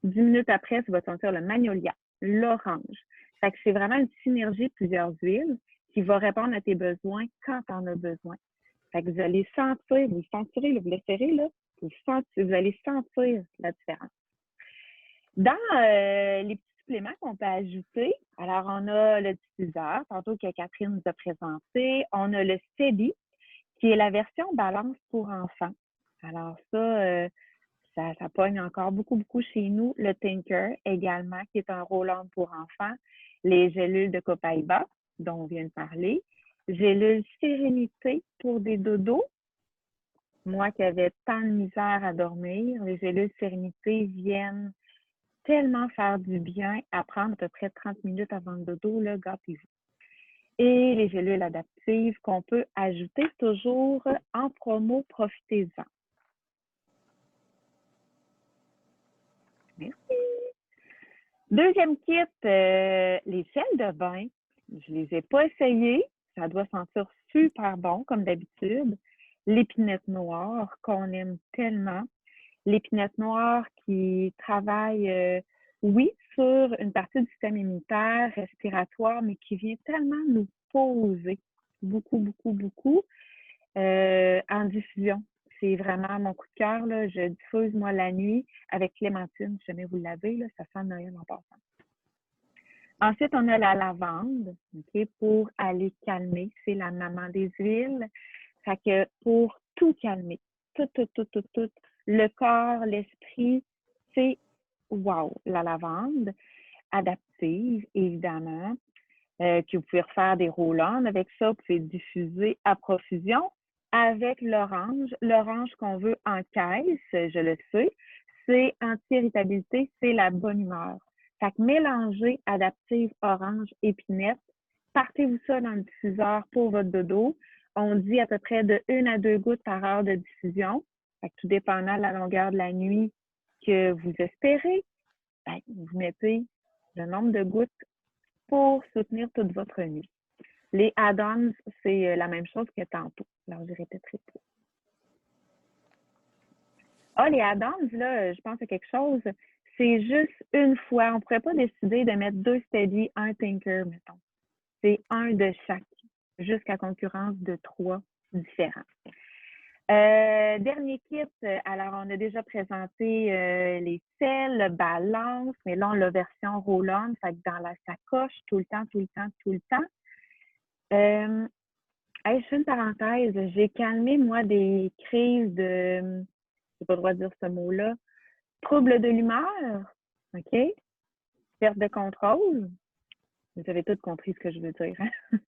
10 minutes après, tu vas sentir le magnolia, l'orange. Fait que c'est vraiment une synergie de plusieurs huiles qui va répondre à tes besoins quand tu en as besoin. Fait que vous allez sentir, vous sentirez, là, vous le serrez, là, vous allez sentir la différence. Dans les petits suppléments qu'on peut ajouter, alors on a le diffuseur, tantôt que Catherine nous a présenté, on a le Steady, qui est la version balance pour enfants. Alors ça pogne encore beaucoup, beaucoup chez nous. Le Tinker également, qui est un roll-on pour enfants. Les gélules de Copaiba, dont on vient de parler. Gélules Sérénité pour des dodos. Moi qui avais tant de misère à dormir, les gélules Sérénité viennent tellement faire du bien à prendre à peu près 30 minutes avant le dodo, là, gâtez-vous. Et les gélules adaptives qu'on peut ajouter toujours en promo, profitez-en. Merci. Deuxième kit, les sels de bain. Je ne les ai pas essayés. Ça doit sentir super bon, comme d'habitude. L'épinette noire, qu'on aime tellement. L'épinette noire qui travaille, oui, sur une partie du système immunitaire, respiratoire, mais qui vient tellement nous poser beaucoup, beaucoup, beaucoup en diffusion. C'est vraiment mon coup de cœur. Là. Je diffuse, moi, la nuit avec clémentine. Si jamais vous l'avez, là, ça sent Noël en passant. Ensuite, on a la lavande, okay, pour aller calmer. C'est la maman des huiles. Fait que pour tout calmer, tout, le corps, l'esprit, c'est wow, la lavande adaptive, évidemment, que vous pouvez refaire des roll-on. Avec ça, vous pouvez diffuser à profusion. Avec l'orange qu'on veut en caisse, je le sais, c'est anti-irritabilité, c'est la bonne humeur. Fait que mélangez adaptive, orange, épinette, partez-vous ça dans le diffuseur pour votre dodo. On dit à peu près de 1 à 2 gouttes par heure de diffusion. Fait que tout dépendant de la longueur de la nuit que vous espérez, ben, vous mettez le nombre de gouttes pour soutenir toute votre nuit. Les add-ons, c'est la même chose que tantôt. Alors, je répéterai pas. Ah, les add-ons, là, je pense à quelque chose. C'est juste une fois. On ne pourrait pas décider de mettre 2 Steady, 1 Tinker, mettons. C'est 1 de chaque, jusqu'à concurrence de 3 différents. Dernier kit, alors on a déjà présenté les sels, le balance, mais là on a la version roll-on, fait que dans la sacoche, tout le temps. Je fais une parenthèse, j'ai calmé moi des crises de, j'ai pas le droit de dire ce mot-là, troubles de l'humeur, OK? Perte de contrôle, vous avez tous compris ce que je veux dire, hein?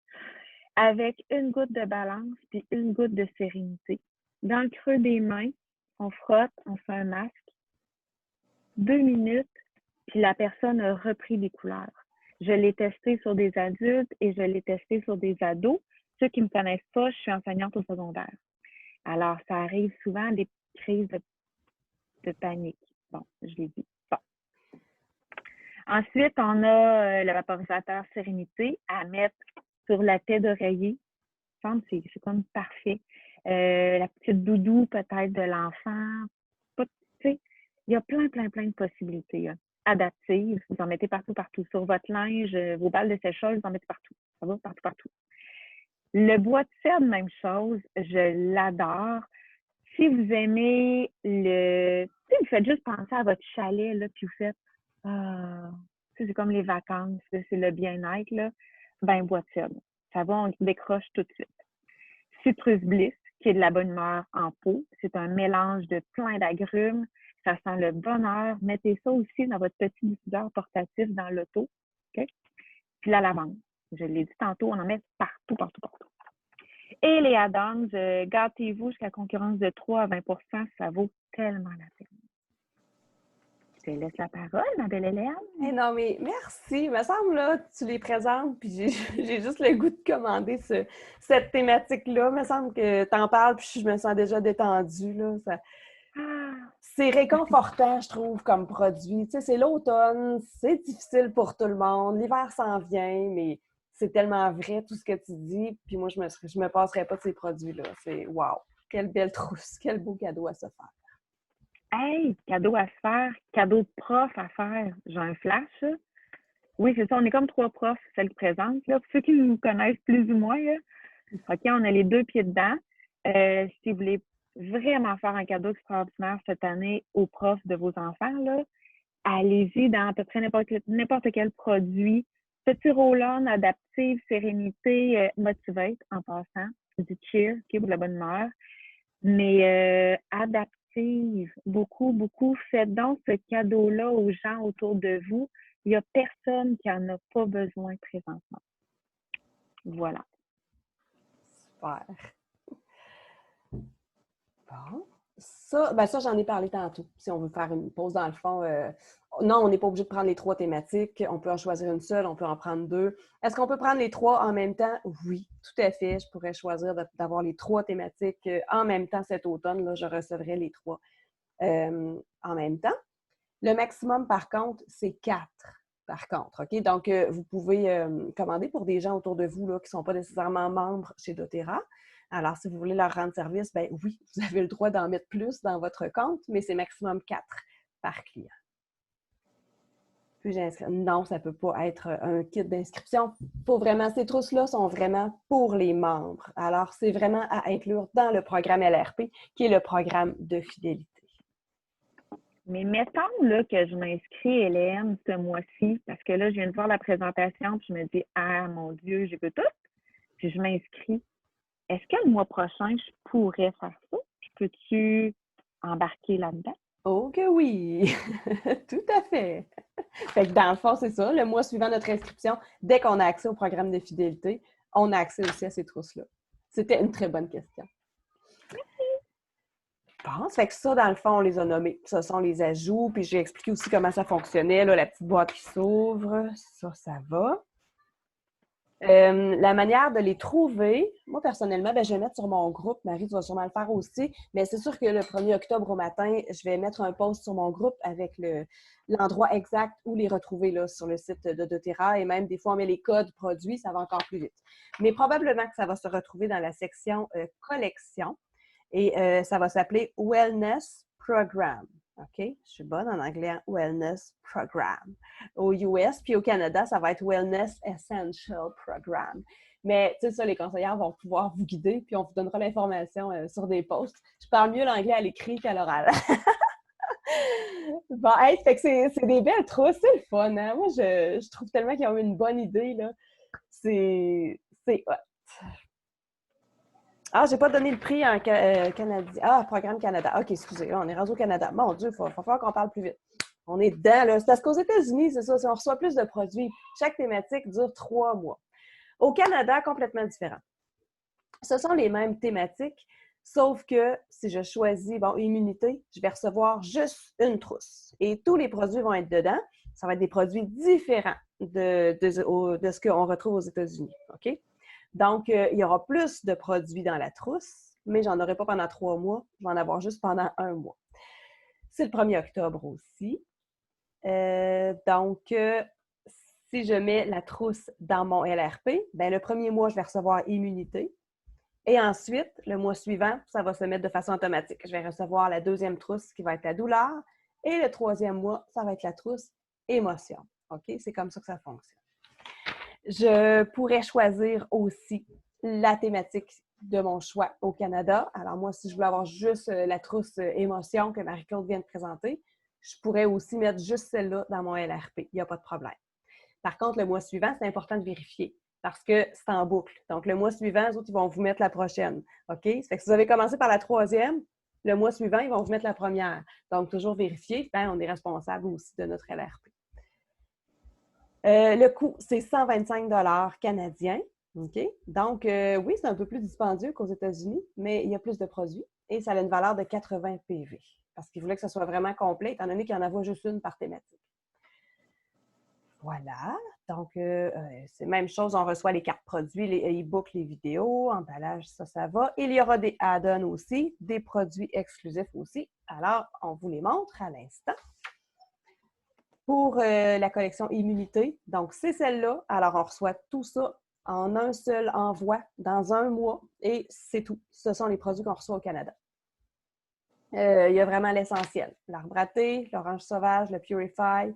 Avec 1 goutte de balance puis 1 goutte de sérénité. Dans le creux des mains, on frotte, on fait un masque. 2 minutes, puis la personne a repris des couleurs. Je l'ai testé sur des adultes et je l'ai testé sur des ados. Ceux qui ne me connaissent pas, je suis enseignante au secondaire. Alors, ça arrive souvent des crises de panique. Bon, je l'ai dit. Bon. Ensuite, on a le vaporisateur Sérénité à mettre sur la tête d'oreiller semble que c'est comme parfait. La petite doudou peut-être de l'enfant. Tu sais, il y a plein de possibilités là, adaptives. Vous en mettez partout. Sur votre linge, vos balles de séchage, vous en mettez partout. Ça va partout. Le bois de cèdre, même chose. Je l'adore. Si vous aimez le... Tu sais, vous faites juste penser à votre chalet, là, puis vous faites... Ah, c'est comme les vacances, là, c'est le bien-être, là. Ben, bois de cèdre. Ça va, on décroche tout de suite. Citrus Bliss, qui est de la bonne humeur en pot. C'est un mélange de plein d'agrumes. Ça sent le bonheur. Mettez ça aussi dans votre petit diffuseur portatif dans l'auto. OK? Puis la lavande. Je l'ai dit tantôt, on en met partout. Et les add-ons, gâtez-vous jusqu'à concurrence de 3 à 20 %, ça vaut tellement la peine. Je te laisse la parole, ma belle Hélène. Hey, non, mais merci. Il me semble, là, tu les présentes, puis j'ai juste le goût de commander cette thématique-là. Il me semble que tu en parles, puis je me sens déjà détendue, là. C'est réconfortant, je trouve, comme produit. Tu sais, c'est l'automne, c'est difficile pour tout le monde. L'hiver s'en vient, mais c'est tellement vrai, tout ce que tu dis. Puis moi, je me passerais pas de ces produits-là. C'est wow! Quelle belle trousse! Quel beau cadeau à se faire! Hey, cadeau à se faire, cadeau de prof à faire. J'ai un flash, là. Oui, c'est ça, on est comme 3 profs, celles qui présentent. Là. Pour ceux qui nous connaissent plus ou moins, là. OK, on a les 2 pieds dedans. Si vous voulez vraiment faire un cadeau extraordinaire cette année aux profs de vos enfants, là, allez-y dans à peu près n'importe quel produit. Petit roll-on, adaptive, sérénité, motivate en passant. Du cheer, OK, pour de la bonne humeur. Mais adaptive, beaucoup. Faites donc ce cadeau-là aux gens autour de vous. Il n'y a personne qui n'en a pas besoin présentement. Voilà. Super. Bon. Ça, j'en ai parlé tantôt. Si on veut faire une pause dans le fond, non, on n'est pas obligé de prendre les 3 thématiques. On peut en choisir une seule, on peut en prendre 2. Est-ce qu'on peut prendre les 3 en même temps? Oui, tout à fait. Je pourrais choisir d'avoir les 3 thématiques en même temps cet automne. Là, je recevrai les 3 en même temps. Le maximum, par contre, c'est 4. Par contre, OK? Donc, vous pouvez commander pour des gens autour de vous là, qui ne sont pas nécessairement membres chez doTERRA. Alors, si vous voulez leur rendre service, bien oui, vous avez le droit d'en mettre plus dans votre compte, mais c'est maximum 4 par client. Puis non, ça ne peut pas être un kit d'inscription. Ces trousses-là sont vraiment pour les membres. Alors, c'est vraiment à inclure dans le programme LRP, qui est le programme de fidélité. Mais mettons là, que je m'inscris, Hélène, ce mois-ci, parce que là, je viens de voir la présentation, puis je me dis, ah, mon Dieu, j'ai vu tout. Puis je m'inscris. Est-ce que le mois prochain, je pourrais faire ça? Peux-tu embarquer là-dedans? Oh que oui! Tout à fait! Fait que dans le fond, c'est ça. Le mois suivant notre inscription, dès qu'on a accès au programme de fidélité, on a accès aussi à ces trousses-là. C'était une très bonne question. Bon, ça fait que ça, dans le fond, on les a nommés. Ce sont les ajouts, puis j'ai expliqué aussi comment ça fonctionnait, là, la petite boîte qui s'ouvre. Ça va. La manière de les trouver, moi, personnellement, je vais mettre sur mon groupe. Marie, tu vas sûrement le faire aussi. Mais c'est sûr que le 1er octobre au matin, je vais mettre un post sur mon groupe avec l'endroit exact où les retrouver là, sur le site de doTERRA. Et même, des fois, on met les codes produits, ça va encore plus vite. Mais probablement que ça va se retrouver dans la section collection. Et ça va s'appeler Wellness Program. OK? Je suis bonne en anglais, Wellness Program. Au US, puis au Canada, ça va être Wellness Essential Program. Mais, tu sais, ça, les conseillères vont pouvoir vous guider, puis on vous donnera l'information sur des posts. Je parle mieux l'anglais à l'écrit qu'à l'oral. Bon, hey, fait que c'est des belles trousses, c'est le fun, hein? Moi, je trouve tellement qu'ils ont eu une bonne idée, là. C'est hot. Ah, j'ai pas donné le prix en Canadien. Ah, Programme Canada. OK, excusez, là, on est rendu au Canada. Mon Dieu, il va falloir qu'on parle plus vite. On est dedans, là. C'est parce qu'aux États-Unis, c'est ça, on reçoit plus de produits. Chaque thématique dure 3 mois. Au Canada, complètement différent. Ce sont les mêmes thématiques, sauf que si je choisis, immunité, je vais recevoir juste une trousse. Et tous les produits vont être dedans. Ça va être des produits différents de ce qu'on retrouve aux États-Unis. OK? Donc, il y aura plus de produits dans la trousse, mais j'en aurai pas pendant 3 mois. Je vais en avoir juste pendant 1 mois. C'est le 1er octobre aussi. Donc, si je mets la trousse dans mon LRP, le premier mois, je vais recevoir immunité. Et ensuite, le mois suivant, ça va se mettre de façon automatique. Je vais recevoir la deuxième trousse qui va être la douleur. Et le troisième mois, ça va être la trousse émotion. OK? C'est comme ça que ça fonctionne. Je pourrais choisir aussi la thématique de mon choix au Canada. Alors moi, si je voulais avoir juste la trousse émotion que Marie-Claude vient de présenter, je pourrais aussi mettre juste celle-là dans mon LRP. Il n'y a pas de problème. Par contre, le mois suivant, c'est important de vérifier parce que c'est en boucle. Donc, le mois suivant, les autres, ils vont vous mettre la prochaine. OK? Ça fait que si vous avez commencé par la troisième, le mois suivant, ils vont vous mettre la première. Donc, toujours vérifier. Bien, on est responsable aussi de notre LRP. Le coût, c'est 125 $ canadiens. OK? Donc, oui, c'est un peu plus dispendieux qu'aux États-Unis, mais il y a plus de produits et ça a une valeur de 80 PV parce qu'ils voulaient que ça soit vraiment complet, étant donné qu'il y en avait juste une par thématique. Voilà. Donc, c'est la même chose, on reçoit les cartes produits, les e-books, les vidéos, emballage, ça va. Il y aura des add-ons aussi, des produits exclusifs aussi. Alors, on vous les montre à l'instant. Pour la collection Immunité, donc c'est celle-là. Alors, on reçoit tout ça en un seul envoi dans un mois et c'est tout. Ce sont les produits qu'on reçoit au Canada. Il y a vraiment l'essentiel. L'arbre à thé, l'orange sauvage, le Purify,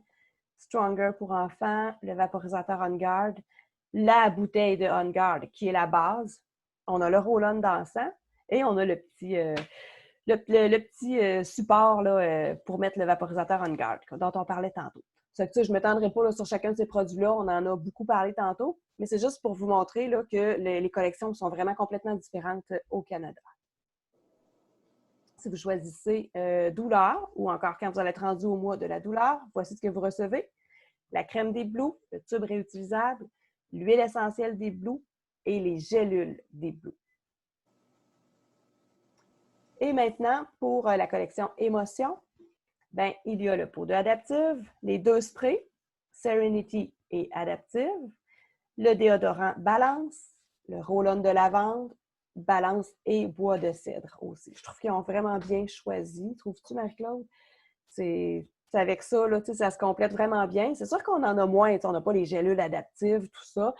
Stronger pour enfants, le vaporisateur On Guard, la bouteille de On Guard qui est la base. On a le roll-on dansant et on a le petit support là, pour mettre le vaporisateur On Guard dont on parlait tantôt. Ça, je ne m'étendrai pas là, sur chacun de ces produits-là. On en a beaucoup parlé tantôt, mais c'est juste pour vous montrer là, que les collections sont vraiment complètement différentes au Canada. Si vous choisissez douleur ou encore quand vous allez être rendu au mois de la douleur, voici ce que vous recevez. La crème des Blue, le tube réutilisable, l'huile essentielle des Blue et les gélules des Blue. Et maintenant, pour la collection Émotion, ben, il y a le pot de Adaptive, les 2 sprays, Serenity et Adaptive, le déodorant Balance, le roll-on de lavande, Balance et bois de cèdre aussi. Je trouve qu'ils ont vraiment bien choisi. Trouves-tu, Marie-Claude? C'est avec ça, là, ça se complète vraiment bien. C'est sûr qu'on en a moins. On n'a pas les gélules adaptives, tout ça.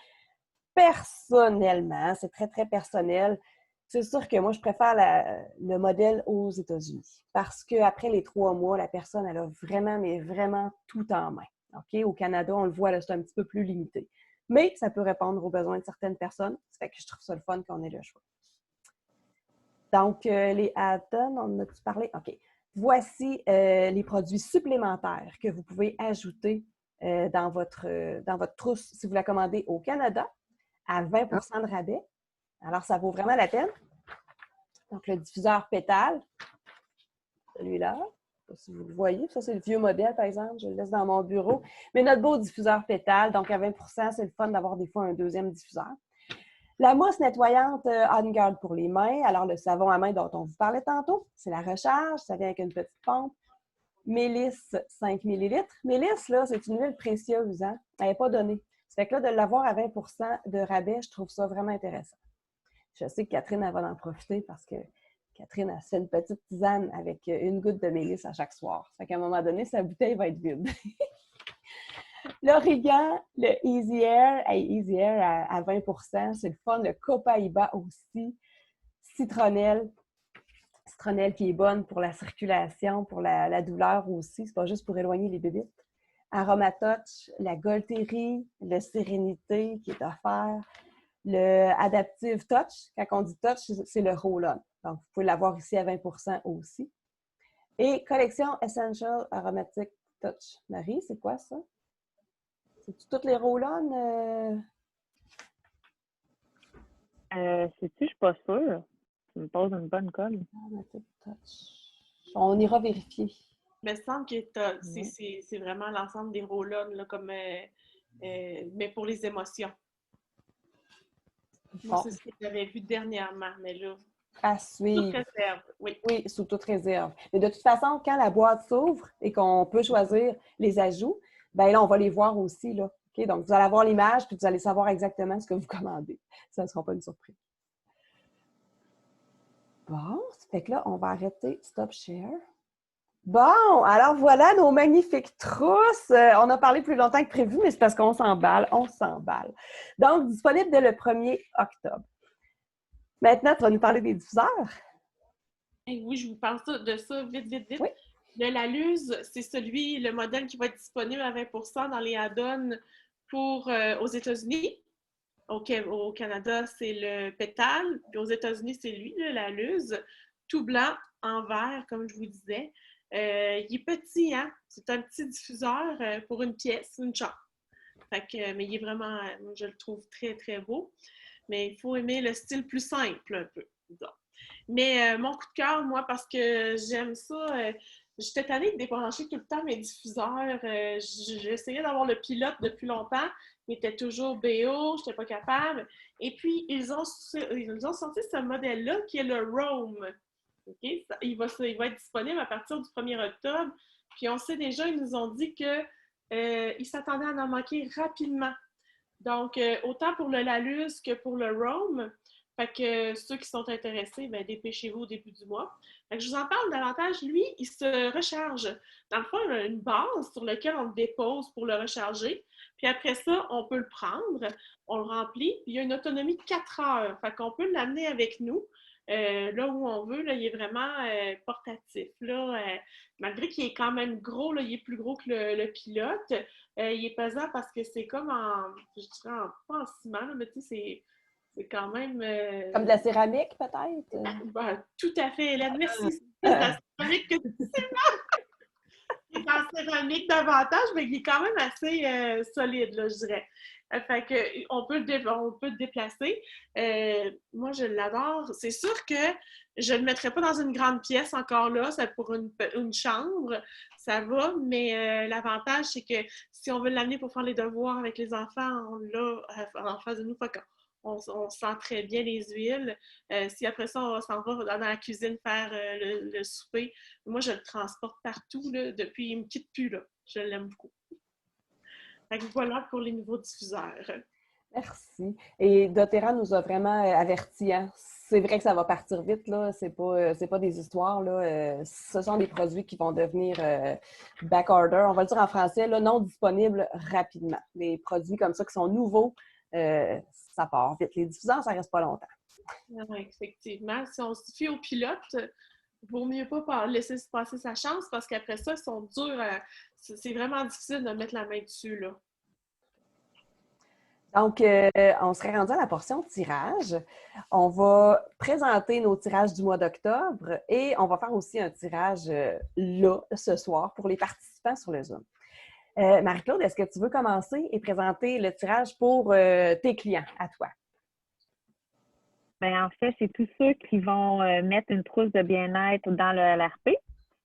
Personnellement, c'est très, très personnel. C'est sûr que moi, je préfère le modèle aux États-Unis parce qu'après les 3 mois, la personne, elle a vraiment, mais vraiment tout en main. OK? Au Canada, on le voit, là, c'est un petit peu plus limité. Mais ça peut répondre aux besoins de certaines personnes. Ça fait que je trouve ça le fun qu'on ait le choix. Donc, les add-ons, on en a-tu parlé? OK. Voici les produits supplémentaires que vous pouvez ajouter dans votre trousse si vous la commandez au Canada à 20 % de rabais. Alors, ça vaut vraiment la peine. Donc, le diffuseur pétale, celui-là, je ne sais pas si vous le voyez. Ça, c'est le vieux modèle, par exemple. Je le laisse dans mon bureau. Mais notre beau diffuseur pétale, donc à 20 %, c'est le fun d'avoir des fois un deuxième diffuseur. La mousse nettoyante On Guard pour les mains. Alors, le savon à main dont on vous parlait tantôt, c'est la recharge. Ça vient avec une petite pompe. Mélisse, 5 ml. Mélisse, là, c'est une huile précieuse. Hein? Elle n'est pas donnée. Ça fait que là, de l'avoir à 20 % de rabais, je trouve ça vraiment intéressant. Je sais que Catherine, elle va en profiter parce que Catherine, elle se fait une petite tisane avec une goutte de mélisse à chaque soir. Ça fait qu'à un moment donné, sa bouteille va être vide. L'origan, le Easy Air, Easy Air à 20 %, c'est le fun. Le Copaiba aussi. Citronnelle qui est bonne pour la circulation, pour la douleur aussi. C'est pas juste pour éloigner les bébites. Aromatouch, la Golterie, le Sérénité qui est offert. Le Adaptive Touch, quand on dit touch, c'est le roll-on. Donc, vous pouvez l'avoir ici à 20 % aussi. Et collection Essential Aromatic Touch. Marie, c'est quoi ça? C'est-tu toutes les roll-on? Sais-tu, je suis pas sûre. Tu me poses une bonne colle. Aromatic Touch. On ira vérifier. Mais il me semble que c'est vraiment l'ensemble des roll-on, là, comme, mais pour les émotions. Bon. C'est ce que j'avais vu dernièrement, mais là... À suivre. Sous réserve, oui. Oui, sous toute réserve. Mais de toute façon, quand la boîte s'ouvre et qu'on peut choisir les ajouts, bien là, on va les voir aussi, là. Okay? Donc, vous allez avoir l'image puis vous allez savoir exactement ce que vous commandez. Ça ne sera pas une surprise. Bon, ça fait que là, on va arrêter Stop Share. Bon, alors voilà nos magnifiques trousses. On a parlé plus longtemps que prévu, mais c'est parce qu'on s'emballe, on s'emballe. Donc, disponible dès le 1er octobre. Maintenant, tu vas nous parler des diffuseurs. Oui, je vous parle de ça vite, vite, vite. Oui. Le Laluz, c'est le modèle qui va être disponible à 20% dans les add-ons aux États-Unis. Au Canada, c'est le Pétale. Puis aux États-Unis, c'est lui, le Laluz. Tout blanc, en vert, comme je vous disais. Il est petit, hein? C'est un petit diffuseur pour une pièce, une chambre. Mais il est vraiment, je le trouve très, très beau. Mais il faut aimer le style plus simple, un peu, disons. Mais mon coup de cœur, moi, parce que j'aime ça, j'étais tannée de débrancher tout le temps mes diffuseurs. J'ai essayé d'avoir le pilote depuis longtemps. Il était toujours BO, je n'étais pas capable. Et puis, ils ont sorti ce modèle-là qui est le Roam. Okay? Il va être disponible à partir du 1er octobre. Puis, on sait déjà, ils nous ont dit qu'ils s'attendaient à en manquer rapidement. Donc, autant pour le Laluz que pour le Roam. Fait que ceux qui sont intéressés, ben, dépêchez-vous au début du mois. Fait que je vous en parle davantage. Lui, il se recharge. Dans le fond, il a une base sur laquelle on le dépose pour le recharger. Puis après ça, on peut le prendre, on le remplit. Puis il y a une autonomie de 4 heures. Fait qu'on peut l'amener avec nous. Là où on veut, là, il est vraiment portatif. Là, malgré qu'il est quand même gros, là, il est plus gros que le pilote. Il est pesant parce que c'est comme je dirais pas en ciment, là, mais tu sais, c'est quand même... Comme de la céramique, peut-être? Ben, tout à fait, Hélène. Merci. C'est plus de la céramique que du ciment. Il est en céramique davantage, mais il est quand même assez solide, là, je dirais. Fait que on peut le déplacer. Moi, je l'adore. C'est sûr que je ne le mettrais pas dans une grande pièce encore là. C'est pour une chambre, ça va. Mais l'avantage, c'est que si on veut l'amener pour faire les devoirs avec les enfants, on l'a en face de nous. Fait on sent très bien les huiles. Si après ça, on s'en va dans la cuisine faire le souper, moi, je le transporte partout. Là, depuis, il ne me quitte plus. Là. Je l'aime beaucoup. Fait que voilà pour les nouveaux diffuseurs. Merci. Et doTERRA nous a vraiment avertis. Hein? C'est vrai que ça va partir vite, là. C'est pas des histoires, là. Ce sont des produits qui vont devenir backorder, on va le dire en français, là, non disponibles rapidement. Des produits comme ça qui sont nouveaux, ça part vite. Les diffuseurs, ça reste pas longtemps. Oui, effectivement. Si on se fie au pilote, il vaut mieux pas laisser se passer sa chance parce qu'après ça, ils sont durs. C'est vraiment difficile de mettre la main dessus, là. Donc, on serait rendu à la portion tirage. On va présenter nos tirages du mois d'octobre et on va faire aussi un tirage là, ce soir, pour les participants sur le Zoom. Marie-Claude, est-ce que tu veux commencer et présenter le tirage pour tes clients, à toi? Bien, en fait, c'est tous ceux qui vont mettre une trousse de bien-être dans le LRP.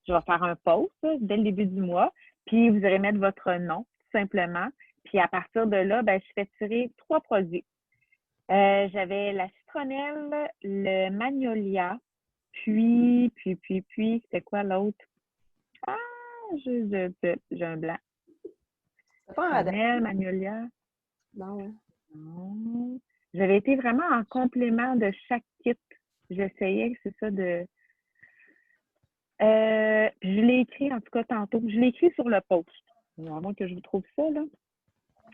Je vais faire un post dès le début du mois, puis vous allez mettre votre nom, tout simplement. Puis à partir de là, ben, je fais tirer 3 produits. J'avais la citronnelle, le magnolia, puis, c'était quoi l'autre? Ah, j'ai un blanc. C'est pas un Citronnelle, magnolia. Non, hein? Non. J'avais été vraiment en complément de chaque kit. J'essayais, c'est ça, de... je l'ai écrit, en tout cas, tantôt. Je l'ai écrit sur le post. À moins que je vous trouve ça, là.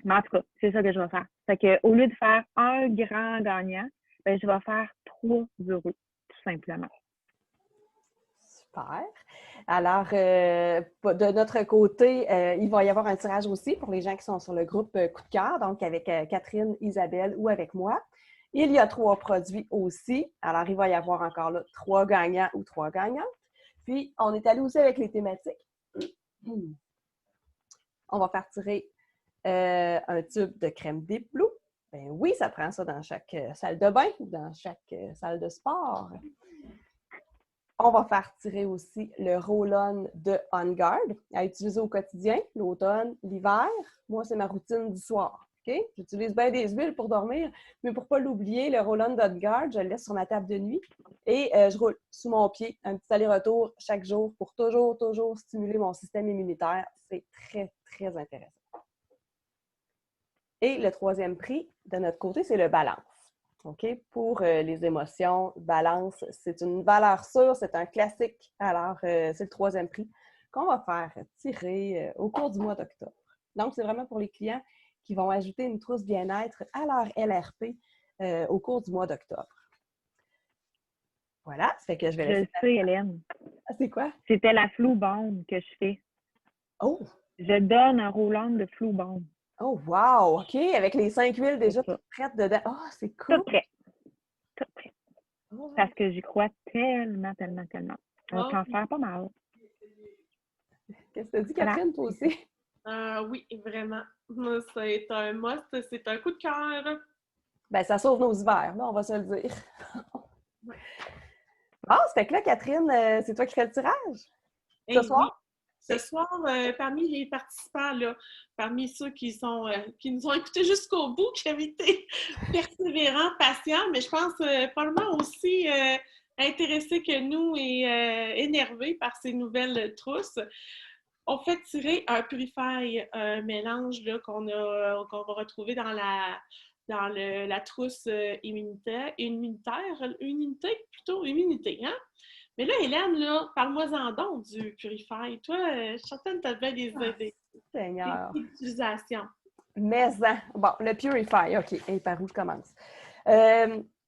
Mais en tout cas, c'est ça que je vais faire. Fait que, au lieu de faire un grand gagnant, ben, je vais faire 3 heureux, tout simplement. Super. Alors, de notre côté, il va y avoir un tirage aussi pour les gens qui sont sur le groupe Coup de cœur, donc avec Catherine, Isabelle ou avec moi. Il y a 3 produits aussi. Alors, il va y avoir encore là 3 gagnants ou 3 gagnantes. Puis, on est allé aussi avec les thématiques. On va faire tirer un tube de crème Deep Blue. Ben oui, ça prend ça dans chaque salle de bain ou dans chaque salle de sport. On va faire tirer aussi le roll-on de On Guard à utiliser au quotidien, l'automne, l'hiver. Moi, c'est ma routine du soir. Okay? J'utilise bien des huiles pour dormir, mais pour ne pas l'oublier, le roll-on d'On Guard, je le laisse sur ma table de nuit et je roule sous mon pied un petit aller-retour chaque jour pour toujours stimuler mon système immunitaire. C'est très, très intéressant. Et le 3e prix de notre côté, c'est le balance. Okay? Pour les émotions, balance, c'est une valeur sûre, c'est un classique. Alors, c'est le 3e prix qu'on va faire tirer au cours du mois d'octobre. Donc, c'est vraiment pour les clients qui vont ajouter une trousse bien-être à leur LRP au cours du mois d'octobre. Voilà, ça fait que je vais Je le laisser. sais, Hélène. Ah, c'est quoi? C'était la flou bombe que je fais. Oh! Je donne un roll-on de flou bombe. Oh, wow! OK, avec les 5 huiles déjà C'est ça. toutes prêtes dedans. Oh, c'est Tout cool! prêt. Tout prêt. Oh, Parce que j'y crois tellement, tellement, tellement. On va Oh, s'en faire pas mal. qu'est-ce que tu dis, Voilà. Catherine, toi aussi? oui, vraiment. C'est un must, c'est un coup de cœur. Ben, ça sauve nos hivers, là, on va se le dire. Ouais. Bon, ça fait que là, Catherine, c'est toi qui fais le tirage? Eh soir? oui. Ce soir, parmi les participants, là, parmi ceux qui nous ont écoutés jusqu'au bout, qui avaient été persévérants, patients, mais je pense probablement aussi intéressés que nous et énervés par ces nouvelles trousses, on fait tirer un Purify, un mélange là, qu'on va retrouver dans la trousse immunité, hein? Mais là, Hélène, là, parle-moi-en donc du Purify. Toi, je suis certaine que tu as bien des Seigneur! utilisations. Mais, bon, le Purify, OK. Et par où je commence?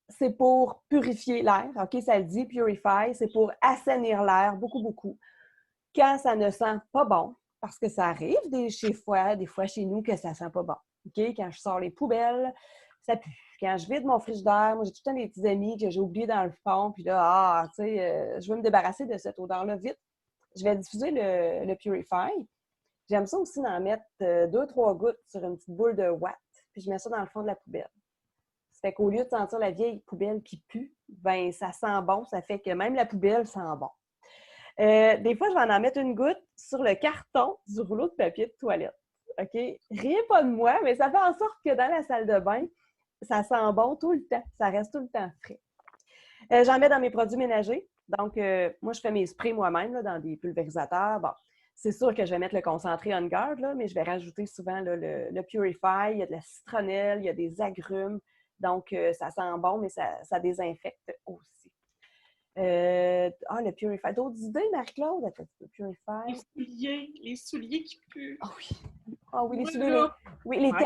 C'est pour purifier l'air, OK? Ça le dit, Purify. C'est pour assainir l'air, beaucoup, beaucoup. Quand ça ne sent pas bon, parce que ça arrive des fois chez nous, que ça sent pas bon. OK? Quand je sors les poubelles, ça pue. Quand je vide mon frigidaire, moi, j'ai tout le temps des petits amis que j'ai oubliés dans le fond, puis là, tu sais, je veux me débarrasser de cette odeur-là vite. Je vais diffuser le Purify. J'aime ça aussi d'en mettre 2-3 gouttes sur une petite boule de ouate, puis je mets ça dans le fond de la poubelle. Ça fait qu'au lieu de sentir la vieille poubelle qui pue, ben ça sent bon, ça fait que même la poubelle sent bon. Des fois, je vais en mettre une goutte sur le carton du rouleau de papier de toilette. OK? Rien pas de moi, mais ça fait en sorte que dans la salle de bain, ça sent bon tout le temps. Ça reste tout le temps frais. J'en mets dans mes produits ménagers. Donc, moi, je fais mes sprays moi-même là, dans des pulvérisateurs. Bon, c'est sûr que je vais mettre le concentré On Guard, là, mais je vais rajouter souvent là, le Purify. Il y a de la citronnelle, il y a des agrumes. Donc, ça sent bon, mais ça désinfecte aussi. Le Purify. D'autres idées, Marie-Claude? Le Purify. Les souliers qui puent. Ah oui. Ah oui, les Moi, souliers. là, Oui, les Ouais.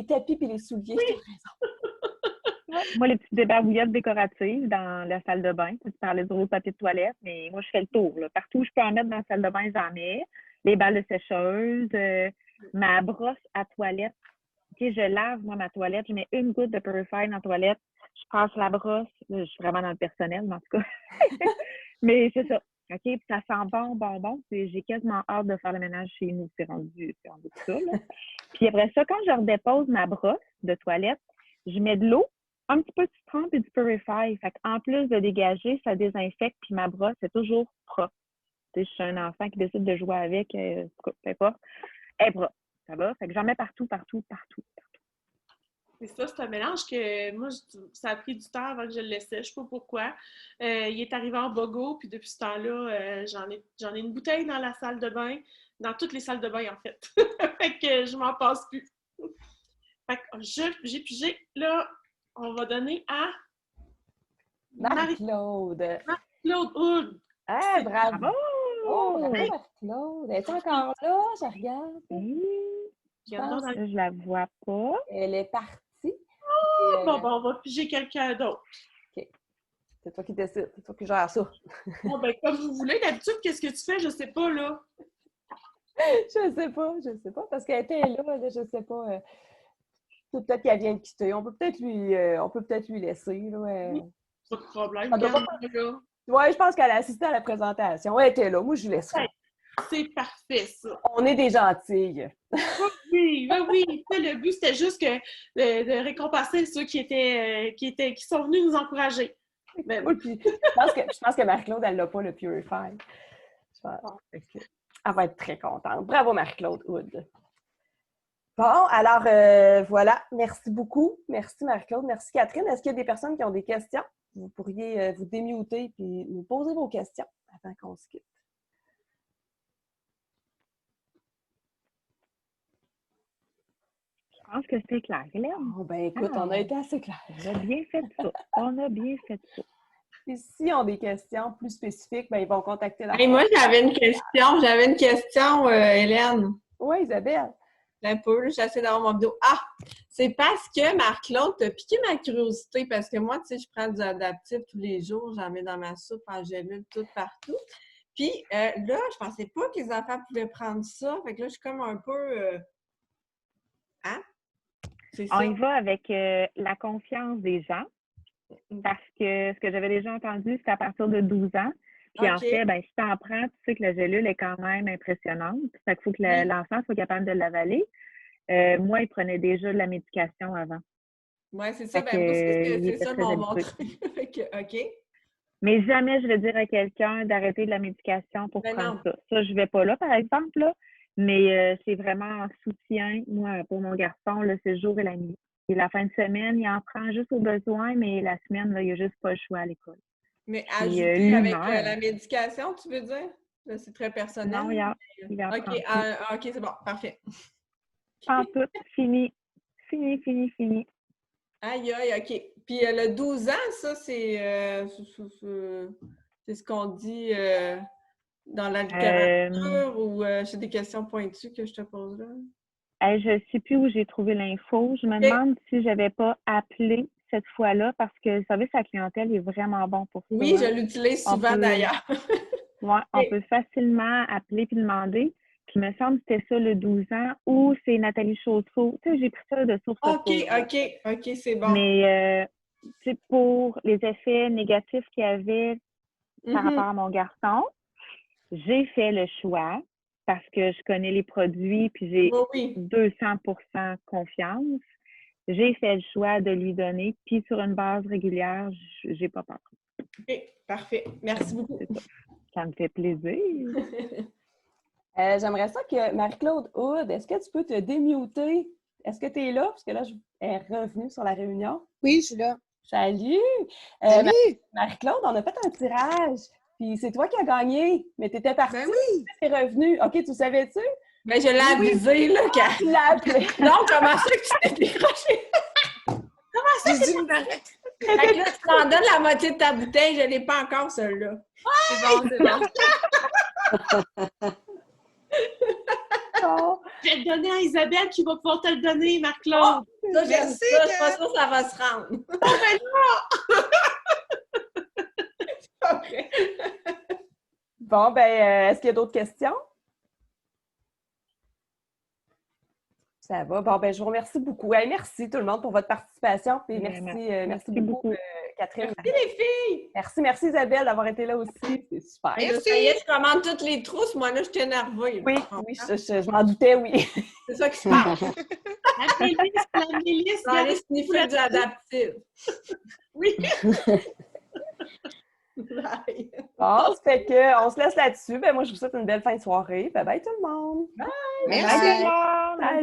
tapis puis les souliers. Oui. Tu as raison. Moi, les petites débarbouillettes décoratives dans la salle de bain. Tu parlais du rouleau de papier de toilette, mais moi, je fais le tour. Là. Partout où je peux en mettre dans la salle de bain, j'en mets. Les balles de sécheuse, ma brosse à toilette. OK, je lave, moi, ma toilette. Je mets une goutte de Purify dans la toilette. Je passe la brosse. Là, je suis vraiment dans le personnel, en tout cas. Mais c'est ça. OK, puis ça sent bon, bon, bon. J'ai quasiment hâte de faire le ménage chez nous. C'est rendu tout ça, là. Puis après ça, quand je redépose ma brosse de toilette, je mets de l'eau, un petit peu de citron et du Purify. Fait qu'en plus de dégager, ça désinfecte, puis ma brosse est toujours propre. Tu sais, je suis un enfant qui décide de jouer avec, peu importe. Elle est propre. Ça va? Fait que j'en mets partout. c'est ça, c'est un mélange que moi, ça a pris du temps avant que je le laissais. Je ne sais pas pourquoi. Il est arrivé en bogo, puis depuis ce temps-là, j'en ai une bouteille dans la salle de bain, dans toutes les salles de bain, en fait. Fait que je m'en passe plus. Fait que j'ai pigé. Là, on va donner à Marie-Claude. Marie-Claude Hood. Ah, bravo! Bravo! Oh, bravo, Marie-Claude. Elle est encore là? Je regarde. Il y en a dans- Je la vois pas. Elle est partie. Bon, on va piger quelqu'un d'autre. C'est toi qui décides. C'est toi qui gères ça. Bon, ben, comme vous voulez. D'habitude, qu'est-ce que tu fais? Je sais pas, là. Je sais pas, parce qu'elle était là, je sais pas. Peut-être qu'elle vient de quitter. On peut peut-être lui laisser. Là, Oui. Pas de problème. Ça doit pas- Là. Oui, je pense qu'elle a assisté à la présentation. Elle était là. Moi, je lui laisserai. Ouais. C'est parfait, ça. On est des gentilles. Oui. Le but, c'était juste de récompenser ceux qui sont venus nous encourager. Ben, Oui, puis je pense que Marie-Claude, elle n'a pas le Purify. Je pense elle va être très contente. Bravo, Marie-Claude Hood. Bon, alors voilà. Merci beaucoup. Merci, Marie-Claude. Merci, Catherine. Est-ce qu'il y a des personnes qui ont des questions? Vous pourriez vous démuter et nous poser vos questions avant qu'on se quitte. Je pense que c'est clair, Hélène. Oh, ben écoute, on a été assez clairs. On a bien fait ça. Et s'ils ont des questions plus spécifiques, ben, ils vont contacter la Hey, moi, j'avais une question, Hélène. Oui, Isabelle. Un peu, là, j'essaie d'avoir mon vidéo. Ah! C'est parce que Marc-Claude t'a piqué ma curiosité, parce que moi, tu sais, je prends du adaptif tous les jours, j'en mets dans ma soupe en gélule, tout partout. Puis là, je pensais pas que les enfants pouvaient prendre ça. Fait que là, je suis comme un peu... Hein? C'est On ça. y va avec la confiance des gens, parce que ce que j'avais déjà entendu, c'est à partir de 12 ans. Puis en OK. fait, ben, si tu en prends, tu sais que la gélule est quand même impressionnante. Fait qu'il faut que Oui. l'enfant soit capable de l'avaler. Moi, il prenait déjà de la médication avant. Oui, c'est ça. Fait Ben, moi, il c'est était ça très mon habitué. truc. Fait que, OK. Mais jamais je vais dire à quelqu'un d'arrêter de la médication pour Ben prendre non. ça. Ça, je vais pas là, par exemple, là. Mais c'est vraiment en soutien, moi, pour mon garçon, là, c'est le jour et la nuit. Et la fin de semaine, il en prend juste au besoin, mais la semaine, là, il n'a juste pas le choix à l'école. Mais Puis, ajouter avec l'humeur. la médication, tu veux dire? Là, c'est très personnel. Non, il en OK, prend plus. OK, c'est bon, parfait. En tout, fini. Fini, fini, fini. Aïe, aïe, OK. Puis le 12 ans, ça, c'est ce qu'on dit dans la littérature ou c'est des questions pointues que je te pose là? Hey, je ne sais plus où j'ai trouvé l'info. Je me demande si je n'avais pas appelé cette fois-là parce que le service à la clientèle est vraiment bon pour ça. Oui, je l'utilise souvent d'ailleurs. Oui, on peut facilement appeler puis demander. Puis il me semble que c'était ça le 12 ans ou c'est Nathalie Chausseau. Tu sais, j'ai pris ça de source. OK, c'est bon. Mais tu sais, pour les effets négatifs qu'il y avait par rapport à mon garçon, j'ai fait le choix parce que je connais les produits puis j'ai 200% confiance. J'ai fait le choix de lui donner, puis sur une base régulière, j'ai pas peur. OK, parfait. Merci beaucoup. Ça me fait plaisir. J'aimerais ça que Marie-Claude Hood, est-ce que tu peux te démuter? Est-ce que tu es là? Parce que là, je est revenue sur la réunion. Oui, je suis là. Salut! Salut! Marie-Claude, on a fait un tirage. Puis c'est toi qui as gagné. Mais tu étais partie. Ben oui! Tu es revenue. OK, tu savais-tu? Ben, je l'ai avisé, là. Tu l'as appelé. Non, comment ça que tu t'es décroché? Comment ça? J'ai dit me barrer. Fait que là, tu t'en donnes la moitié de ta bouteille. Je ne l'ai pas encore, celle-là. C'est bon, c'est bon. Je vais le donner à Isabelle qui va pouvoir te le donner, Marc-Claude. Ça, j'aime ça. Je suis pas sûre que ça va se rendre. C'est pas vrai. Bon, ben, est-ce qu'il y a d'autres questions? Ça va. Bon, ben, je vous remercie beaucoup. Hey, merci tout le monde pour votre participation. Puis merci beaucoup, Catherine. Merci les filles! Merci Isabelle d'avoir été là aussi. C'est super. Hey, là, ça y est, je commande toutes les trousses. Moi, là, je suis énervée. Oui, je m'en doutais, oui. C'est ça qui se passe. La milice, Je vais aller sniffer du adaptif. Oui. Bye. Bon, ça fait qu'on se laisse là-dessus. Ben, moi, je vous souhaite une belle fin de soirée. Bye bye tout le monde. Merci.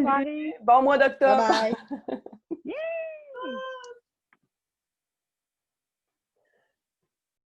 Salut. Bon mois d'octobre. Bye bye.